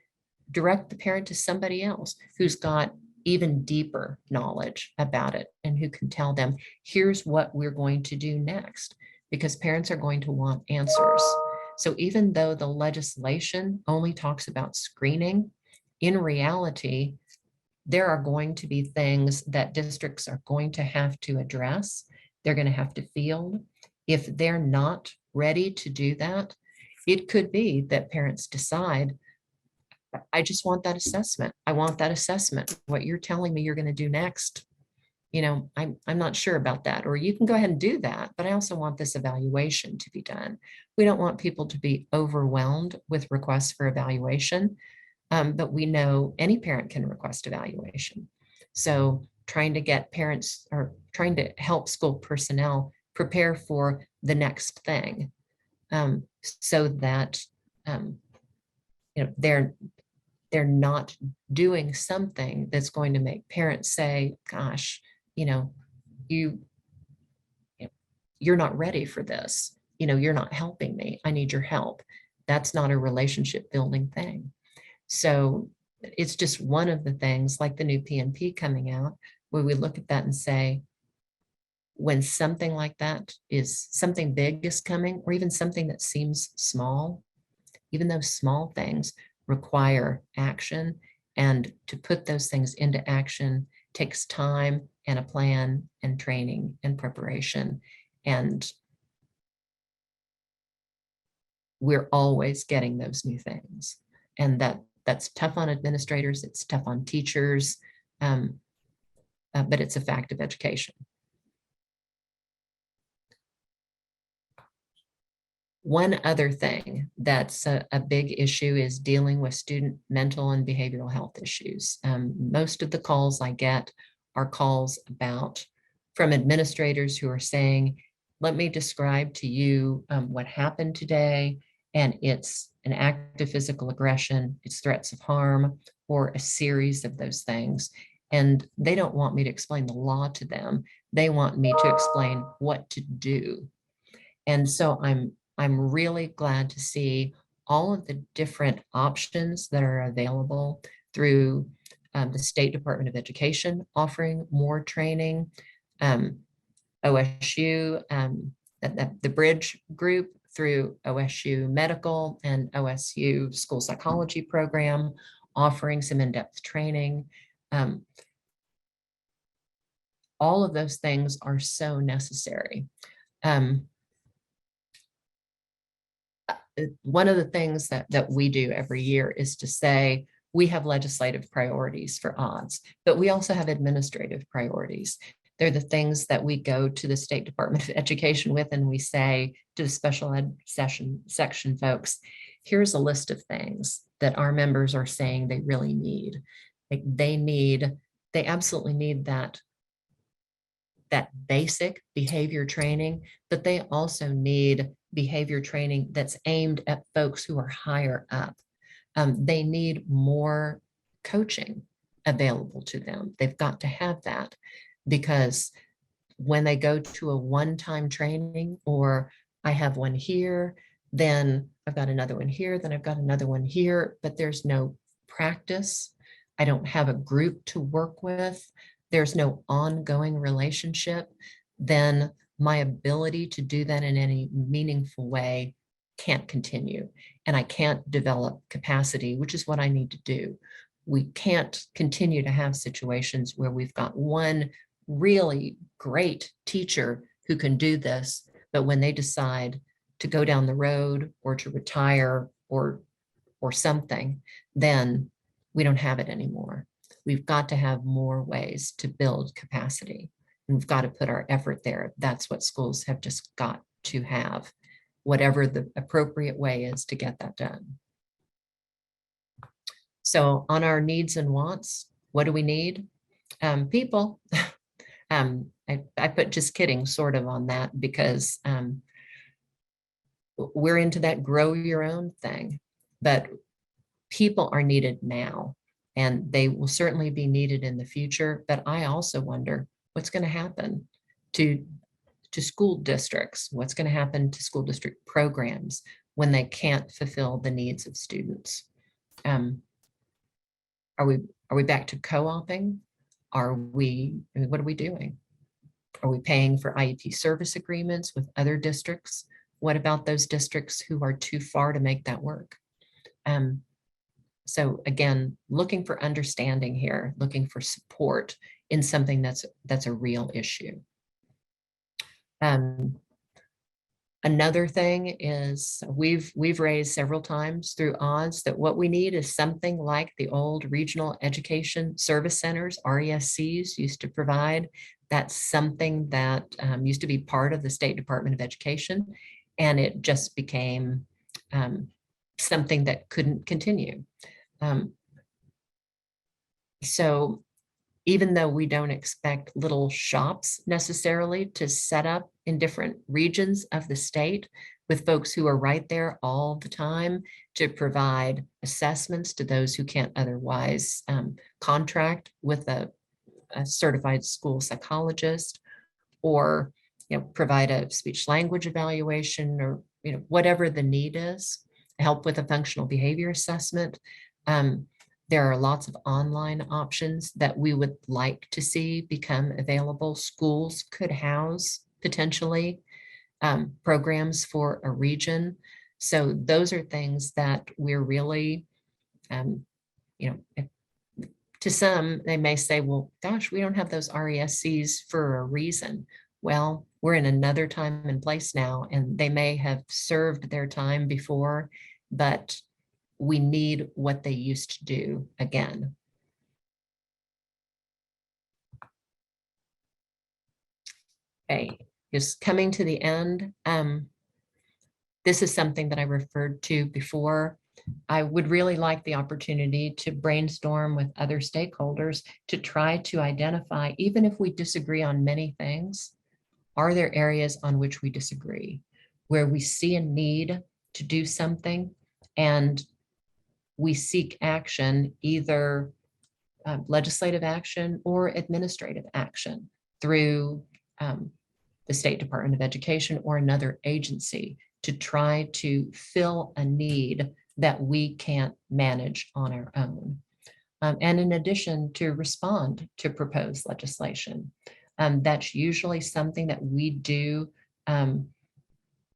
direct the parent to somebody else who's got even deeper knowledge about it and who can tell them, here's what we're going to do next, because parents are going to want answers. So even though the legislation only talks about screening, in reality, there are going to be things that districts are going to have to address. They're going to have to field. If they're not ready to do that, it could be that parents decide, I just want that assessment. I want that assessment. What you're telling me you're going to do next, I'm not sure about that. Or you can go ahead and do that, but I also want this evaluation to be done. We don't want people to be overwhelmed with requests for evaluation, but we know any parent can request evaluation. So trying to get parents, or trying to help school personnel prepare for the next thing, so that they're not doing something that's going to make parents say, gosh, you you're not ready for this. You're not helping me. I need your help. That's not a relationship building thing. So it's just one of the things, like the new PNP coming out, where we look at that and say, when something like that is, something big is coming, or even something that seems small, even those small things require action. And to put those things into action takes time and a plan and training and preparation. And we're always getting those new things. And that's tough on administrators, it's tough on teachers, but it's a fact of education. One other thing that's a big issue is dealing with student mental and behavioral health issues. Most of the calls I get are calls from administrators who are saying, let me describe to you what happened today, and it's an act of physical aggression, it's threats of harm, or a series of those things. And they don't want me to explain the law to them. They want me to explain what to do. And so I'm really glad to see all of the different options that are available through the State Department of Education offering more training, OSU, the Bridge Group through OSU Medical and OSU School Psychology Program offering some in-depth training. All of those things are so necessary. One of the things that we do every year is to say, we have legislative priorities for odds, but we also have administrative priorities. They're the things that we go to the State Department of Education with, and we say to the special ed section folks, here's a list of things that our members are saying they really need. Like they absolutely need that basic behavior training, but they also need behavior training that's aimed at folks who are higher up. They need more coaching available to them. They've got to have that, because when they go to a one-time training, or I have one here, then I've got another one here, then I've got another one here, but there's no practice. I don't have a group to work with. There's no ongoing relationship. Then my ability to do that in any meaningful way can't continue, and I can't develop capacity, which is what I need to do. We can't continue to have situations where we've got one really great teacher who can do this, but when they decide to go down the road or to retire or something, then we don't have it anymore. We've got to have more ways to build capacity. And we've got to put our effort there. That's what schools have just got to have, whatever the appropriate way is to get that done. So on our needs and wants, what do we need? People. I put just kidding sort of on that, because we're into that grow your own thing, but people are needed now, and they will certainly be needed in the future. But I also wonder what's going to happen to school districts, what's going to happen to school district programs when they can't fulfill the needs of students. Are we back to co-oping? What are we doing? Are we paying for IEP service agreements with other districts? What about those districts who are too far to make that work? So again, looking for understanding here, looking for support in something that's a real issue. Another thing is we've raised several times through odds that what we need is something like the old regional education service centers, RESCs, used to provide. That's something that used to be part of the State Department of Education, and it just became something that couldn't continue. So even though we don't expect little shops necessarily to set up in different regions of the state with folks who are right there all the time to provide assessments to those who can't otherwise contract with a certified school psychologist, or provide a speech language evaluation, or whatever the need is, help with a functional behavior assessment. There are lots of online options that we would like to see become available. Schools could house potentially programs for a region. So those are things that we're really, to some, they may say, well, gosh, we don't have those RESCs for a reason. Well, we're in another time and place now, and they may have served their time before, but we need what they used to do again. Okay, just coming to the end. This is something that I referred to before. I would really like the opportunity to brainstorm with other stakeholders to try to identify, even if we disagree on many things, are there areas on which we disagree, where we see a need to do something and we seek action either legislative action or administrative action through the State Department of Education or another agency to try to fill a need that we can't manage on our own. And in addition, to respond to proposed legislation. That's usually something that we do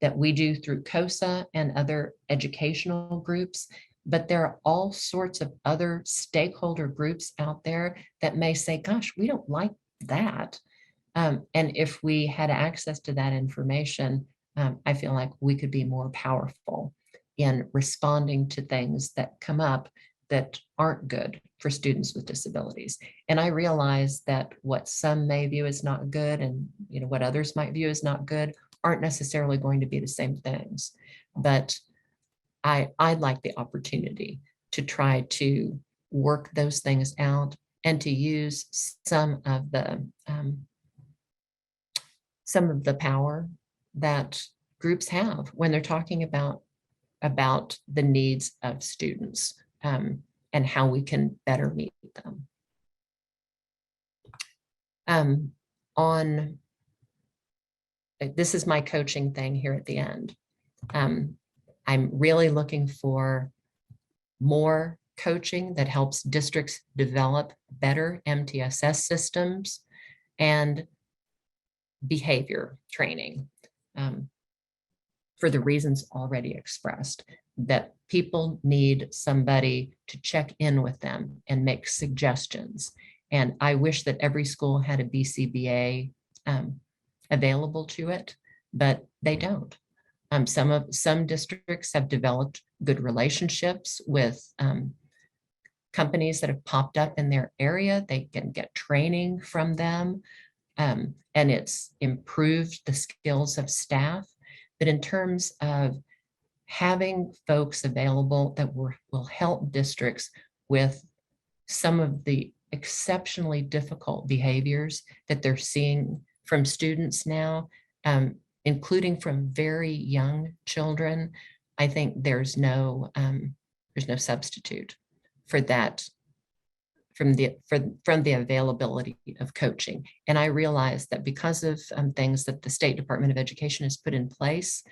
through COSA and other educational groups, but there are all sorts of other stakeholder groups out there that may say, gosh, we don't like that. And if we had access to that information, I feel like we could be more powerful in responding to things that come up that aren't good for students with disabilities. And I realize that what some may view as not good and what others might view as not good aren't necessarily going to be the same things. But I'd like the opportunity to try to work those things out and to use some of the power that groups have when they're talking about the needs of students and how we can better meet them. This is my coaching thing here at the end. I'm really looking for more coaching that helps districts develop better MTSS systems and behavior training for the reasons already expressed, that people need somebody to check in with them and make suggestions. And I wish that every school had a BCBA available to it, but they don't. Some districts have developed good relationships with companies that have popped up in their area. They can get training from them, and it's improved the skills of staff. But in terms of having folks available that will help districts with some of the exceptionally difficult behaviors that they're seeing from students now, including from very young children, I think there's no substitute for that from the availability of coaching. And I realize that because of things that the State Department of Education has put in place,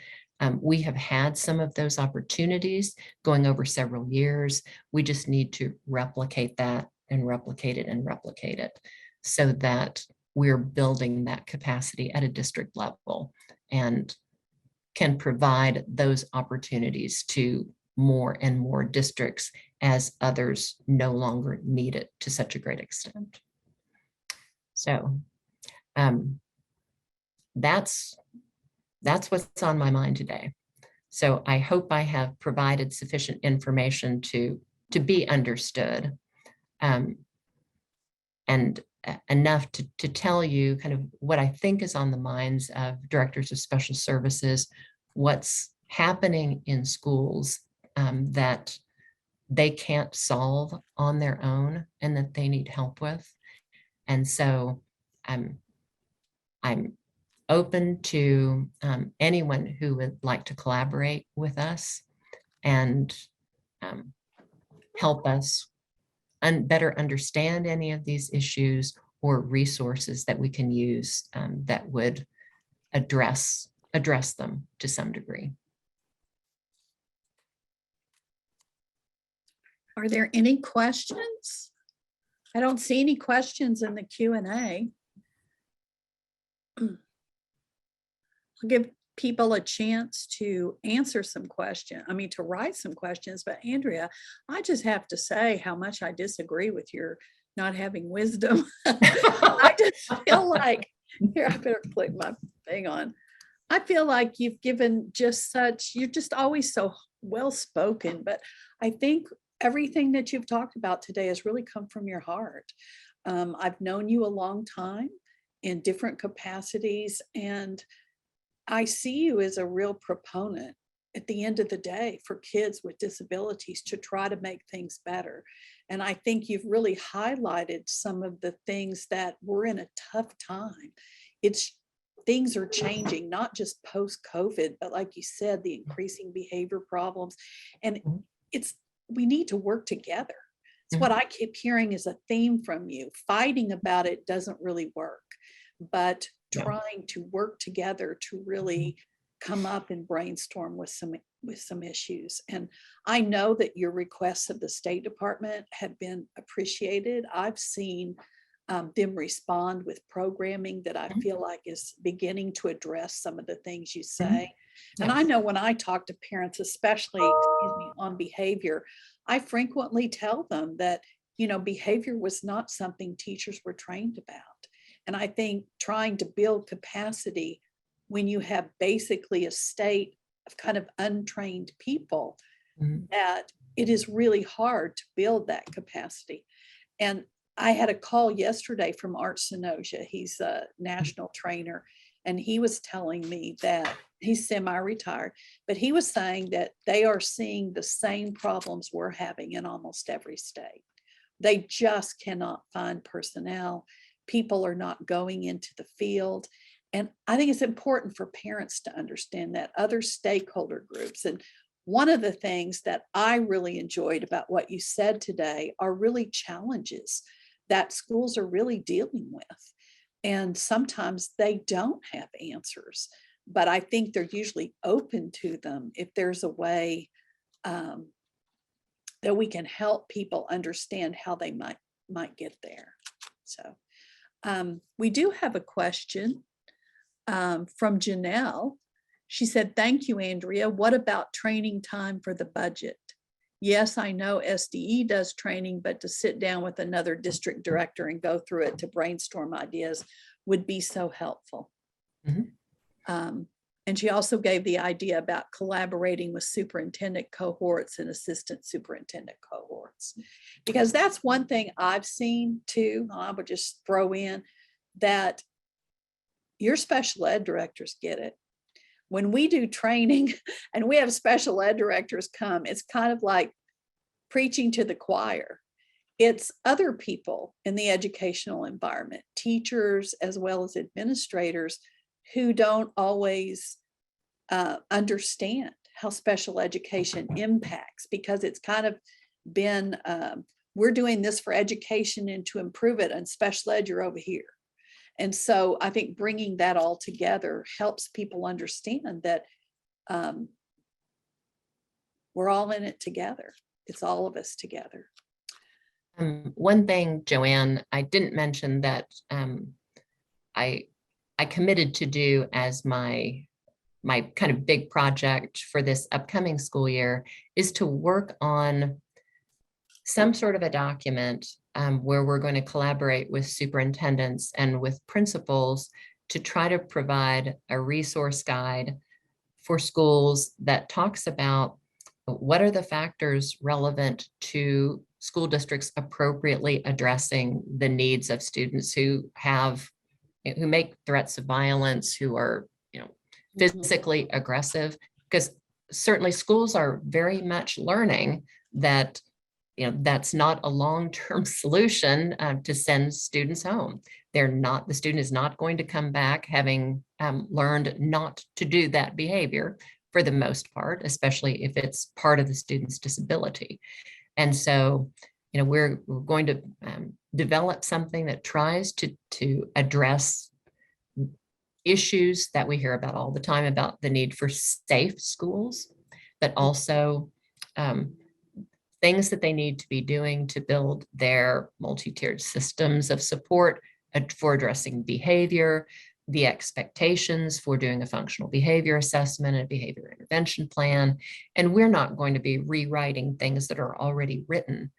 we have had some of those opportunities going over several years. We just need to replicate that and replicate it and replicate it so that we're building that capacity at a district level and can provide those opportunities to more and more districts as others no longer need it to such a great extent. So that's what's on my mind today. So I hope I have provided sufficient information to be understood, and enough to tell you kind of what I think is on the minds of directors of special services, what's happening in schools that they can't solve on their own and that they need help with. And so I'm open to anyone who would like to collaborate with us and help us better understand any of these issues or resources that we can use that would address them to some degree. Are there any questions? I don't see any questions in the Q&A. I'll give people a chance to answer some questions. I mean, to write some questions. But Andrea, I just have to say how much I disagree with your not having wisdom. I just feel like, here, I better click my thing on. I feel like you've given just such, you're just always so well-spoken, but I think everything that you've talked about today has really come from your heart. I've known you a long time in different capacities, and I see you as a real proponent at the end of the day for kids with disabilities to try to make things better. And I think you've really highlighted some of the things that we're in a tough time. Things are changing, not just post-COVID, but like you said, the increasing behavior problems. And we need to work together. It's what I keep hearing is a theme from you. Fighting about it doesn't really work, but No. trying to work together to really come up and brainstorm with some issues. And I know that your requests of the State Department have been appreciated. I've seen them respond with programming that I feel like is beginning to address some of the things you say. And I Yes. know when I talk to parents, especially on behavior, I frequently tell them that, behavior was not something teachers were trained about. And I think trying to build capacity when you have basically a state of kind of untrained people, that it is really hard to build that capacity. And I had a call yesterday from Art Sinoja. He's a national trainer, and he was telling me that he's semi-retired, but he was saying that they are seeing the same problems we're having in almost every state. They just cannot find personnel. People are not going into the field. And I think it's important for parents to understand that, other stakeholder groups. And one of the things that I really enjoyed about what you said today are really challenges that schools are really dealing with. And sometimes they don't have answers, but I think they're usually open to them if there's a way that we can help people understand how they might get there. So we do have a question from Janelle. She said, "Thank you, Andrea. What about training time for the budget? Yes, I know SDE does training, but to sit down with another district director and go through it to brainstorm ideas would be so helpful." And she also gave the idea about collaborating with superintendent cohorts and assistant superintendent cohorts, because that's one thing I've seen too. I would just throw in that your special ed directors get it. When we do training and we have special ed directors come, it's kind of like preaching to the choir. It's other people in the educational environment, teachers as well as administrators, who don't always understand how special education impacts, because it's kind of been, we're doing this for education and to improve it, and special ed, you're over here. And so I think bringing that all together helps people understand that we're all in it together. It's all of us together. One thing, Joanne, I didn't mention that I committed to do as my kind of big project for this upcoming school year is to work on some sort of a document where we're going to collaborate with superintendents and with principals to try to provide a resource guide for schools that talks about what are the factors relevant to school districts appropriately addressing the needs of students who make threats of violence, who are, physically aggressive, because certainly schools are very much learning that, that's not a long-term solution to send students home. The student is not going to come back having learned not to do that behavior for the most part, especially if it's part of the student's disability. And so, we're going to develop something that tries to address issues that we hear about all the time about the need for safe schools, but also things that they need to be doing to build their multi-tiered systems of support for addressing behavior, the expectations for doing a functional behavior assessment and behavior intervention plan. And we're not going to be rewriting things that are already written,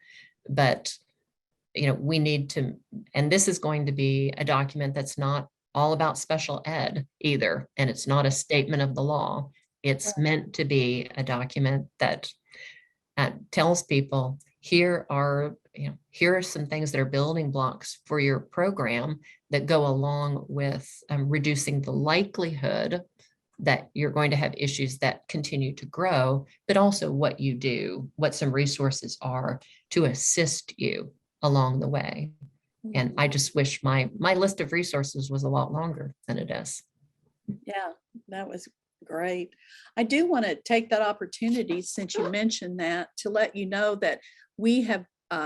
but we need to, and this is going to be a document that's not all about special ed either, and it's not a statement of the law. It's meant to be a document that tells people, here are some things that are building blocks for your program that go along with reducing the likelihood that you're going to have issues that continue to grow, but also what you do, what some resources are to assist you along the way. And I just wish my list of resources was a lot longer than it is. Yeah, that was great. I do want to take that opportunity, since you mentioned that, to let you know that we have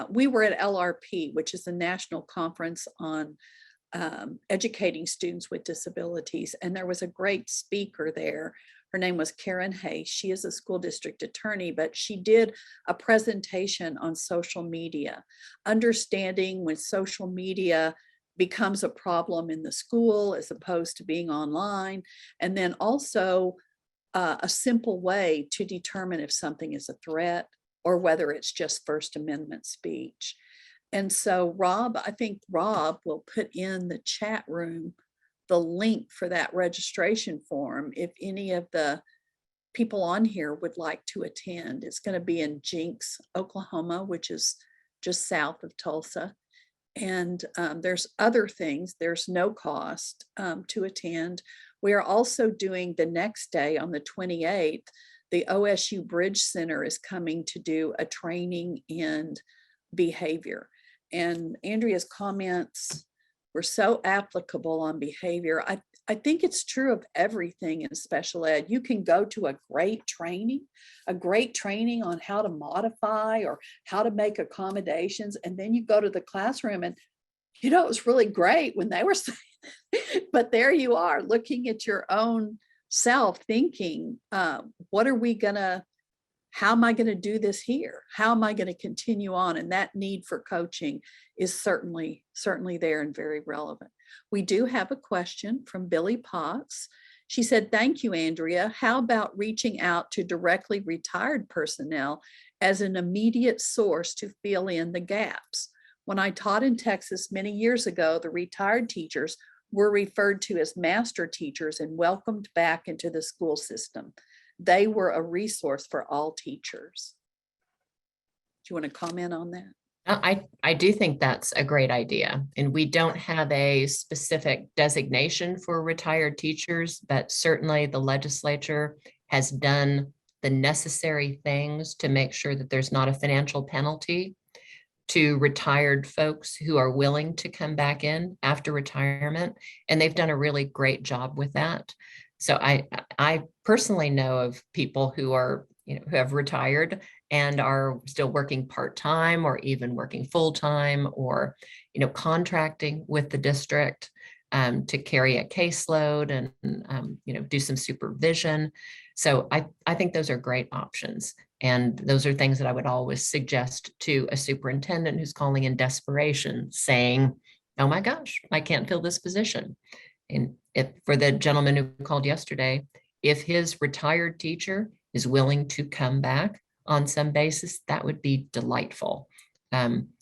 we were at LRP, which is the National Conference on educating students with disabilities. And there was a great speaker there. Her name was Karen Hayes. She is a school district attorney, but she did a presentation on social media, understanding when social media becomes a problem in the school as opposed to being online. And then also a simple way to determine if something is a threat or whether it's just First Amendment speech. And so Rob, I think Rob will put in the chat room the link for that registration form if any of the people on here would like to attend. It's going to be in Jinx, Oklahoma, which is just south of Tulsa. And there's other things. There's no cost to attend. We are also doing the next day on the 28th, the OSU Bridge Center is coming to do a training in behavior. And Andrea's comments were so applicable on behavior. I think it's true of everything in special ed. You can go to a great training on how to modify or how to make accommodations. And then you go to the classroom and, it was really great when they were saying, but there you are looking at your own self thinking, how am I going to do this here? How am I going to continue on? And that need for coaching is certainly there and very relevant. We do have a question from Billy Potts. She said, thank you, Andrea. How about reaching out to directly retired personnel as an immediate source to fill in the gaps? When I taught in Texas many years ago, the retired teachers were referred to as master teachers and welcomed back into the school system. They were a resource for all teachers. Do you want to comment on that? I do think that's a great idea. And we don't have a specific designation for retired teachers, but certainly the legislature has done the necessary things to make sure that there's not a financial penalty to retired folks who are willing to come back in after retirement. And they've done a really great job with that. So I personally know of people who are, who have retired and are still working part-time or even working full-time or, contracting with the district to carry a caseload and, do some supervision. So I think those are great options. And those are things that I would always suggest to a superintendent who's calling in desperation, saying, oh my gosh, I can't fill this position. And for the gentleman who called yesterday, if his retired teacher is willing to come back on some basis, that would be delightful.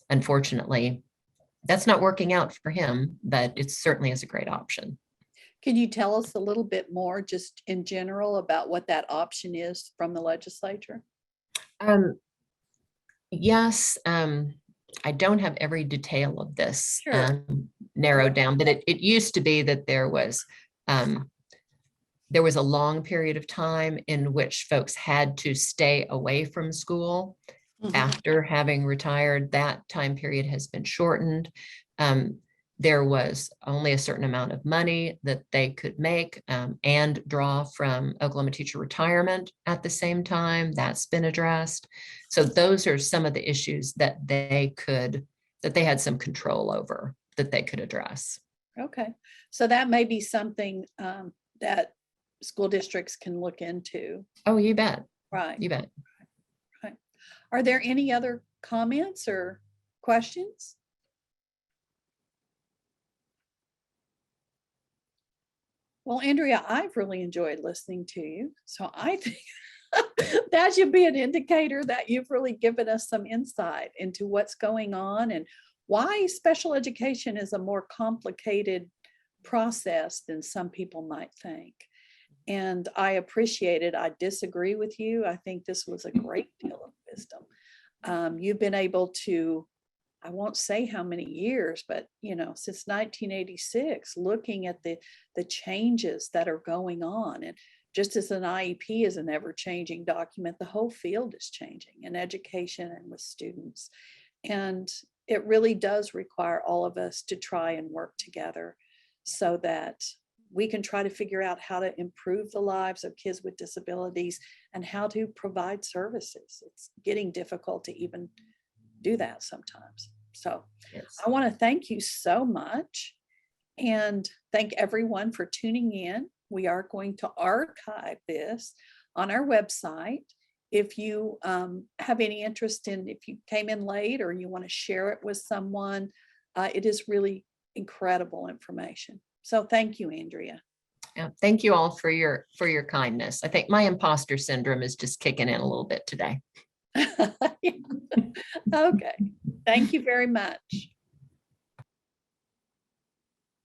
Unfortunately, that's not working out for him, but it certainly is a great option. Can you tell us a little bit more just in general about what that option is from the legislature? Yes, I don't have every detail of this Sure. narrowed down, but it used to be that there was a long period of time in which folks had to stay away from school after having retired. That time period has been shortened. There was only a certain amount of money that they could make and draw from Oklahoma teacher retirement at the same time. That's been addressed. So those are some of the issues that they had some control over that they could address. Okay. So that may be something that school districts can look into. Oh, you bet. Right. You bet. Right. Are there any other comments or questions? Well, Andrea, I've really enjoyed listening to you. So I think that should be an indicator that you've really given us some insight into what's going on and why special education is a more complicated process than some people might think. And I appreciate it. I disagree with you. I think this was a great deal of wisdom. You've been able to, I won't say how many years, but since 1986, looking at the changes that are going on. And just as an IEP is an ever-changing document, the whole field is changing in education and with students. And it really does require all of us to try and work together so that we can try to figure out how to improve the lives of kids with disabilities and how to provide services. It's getting difficult to even do that sometimes. So Yes. I want to thank you so much and thank everyone for tuning in. We are going to archive this on our website. If you have any interest in, if you came in late or you want to share it with someone, it is really incredible information. So thank you, Andrea. Yeah, thank you all for your kindness. I think my imposter syndrome is just kicking in a little bit today. Okay. Thank you very much.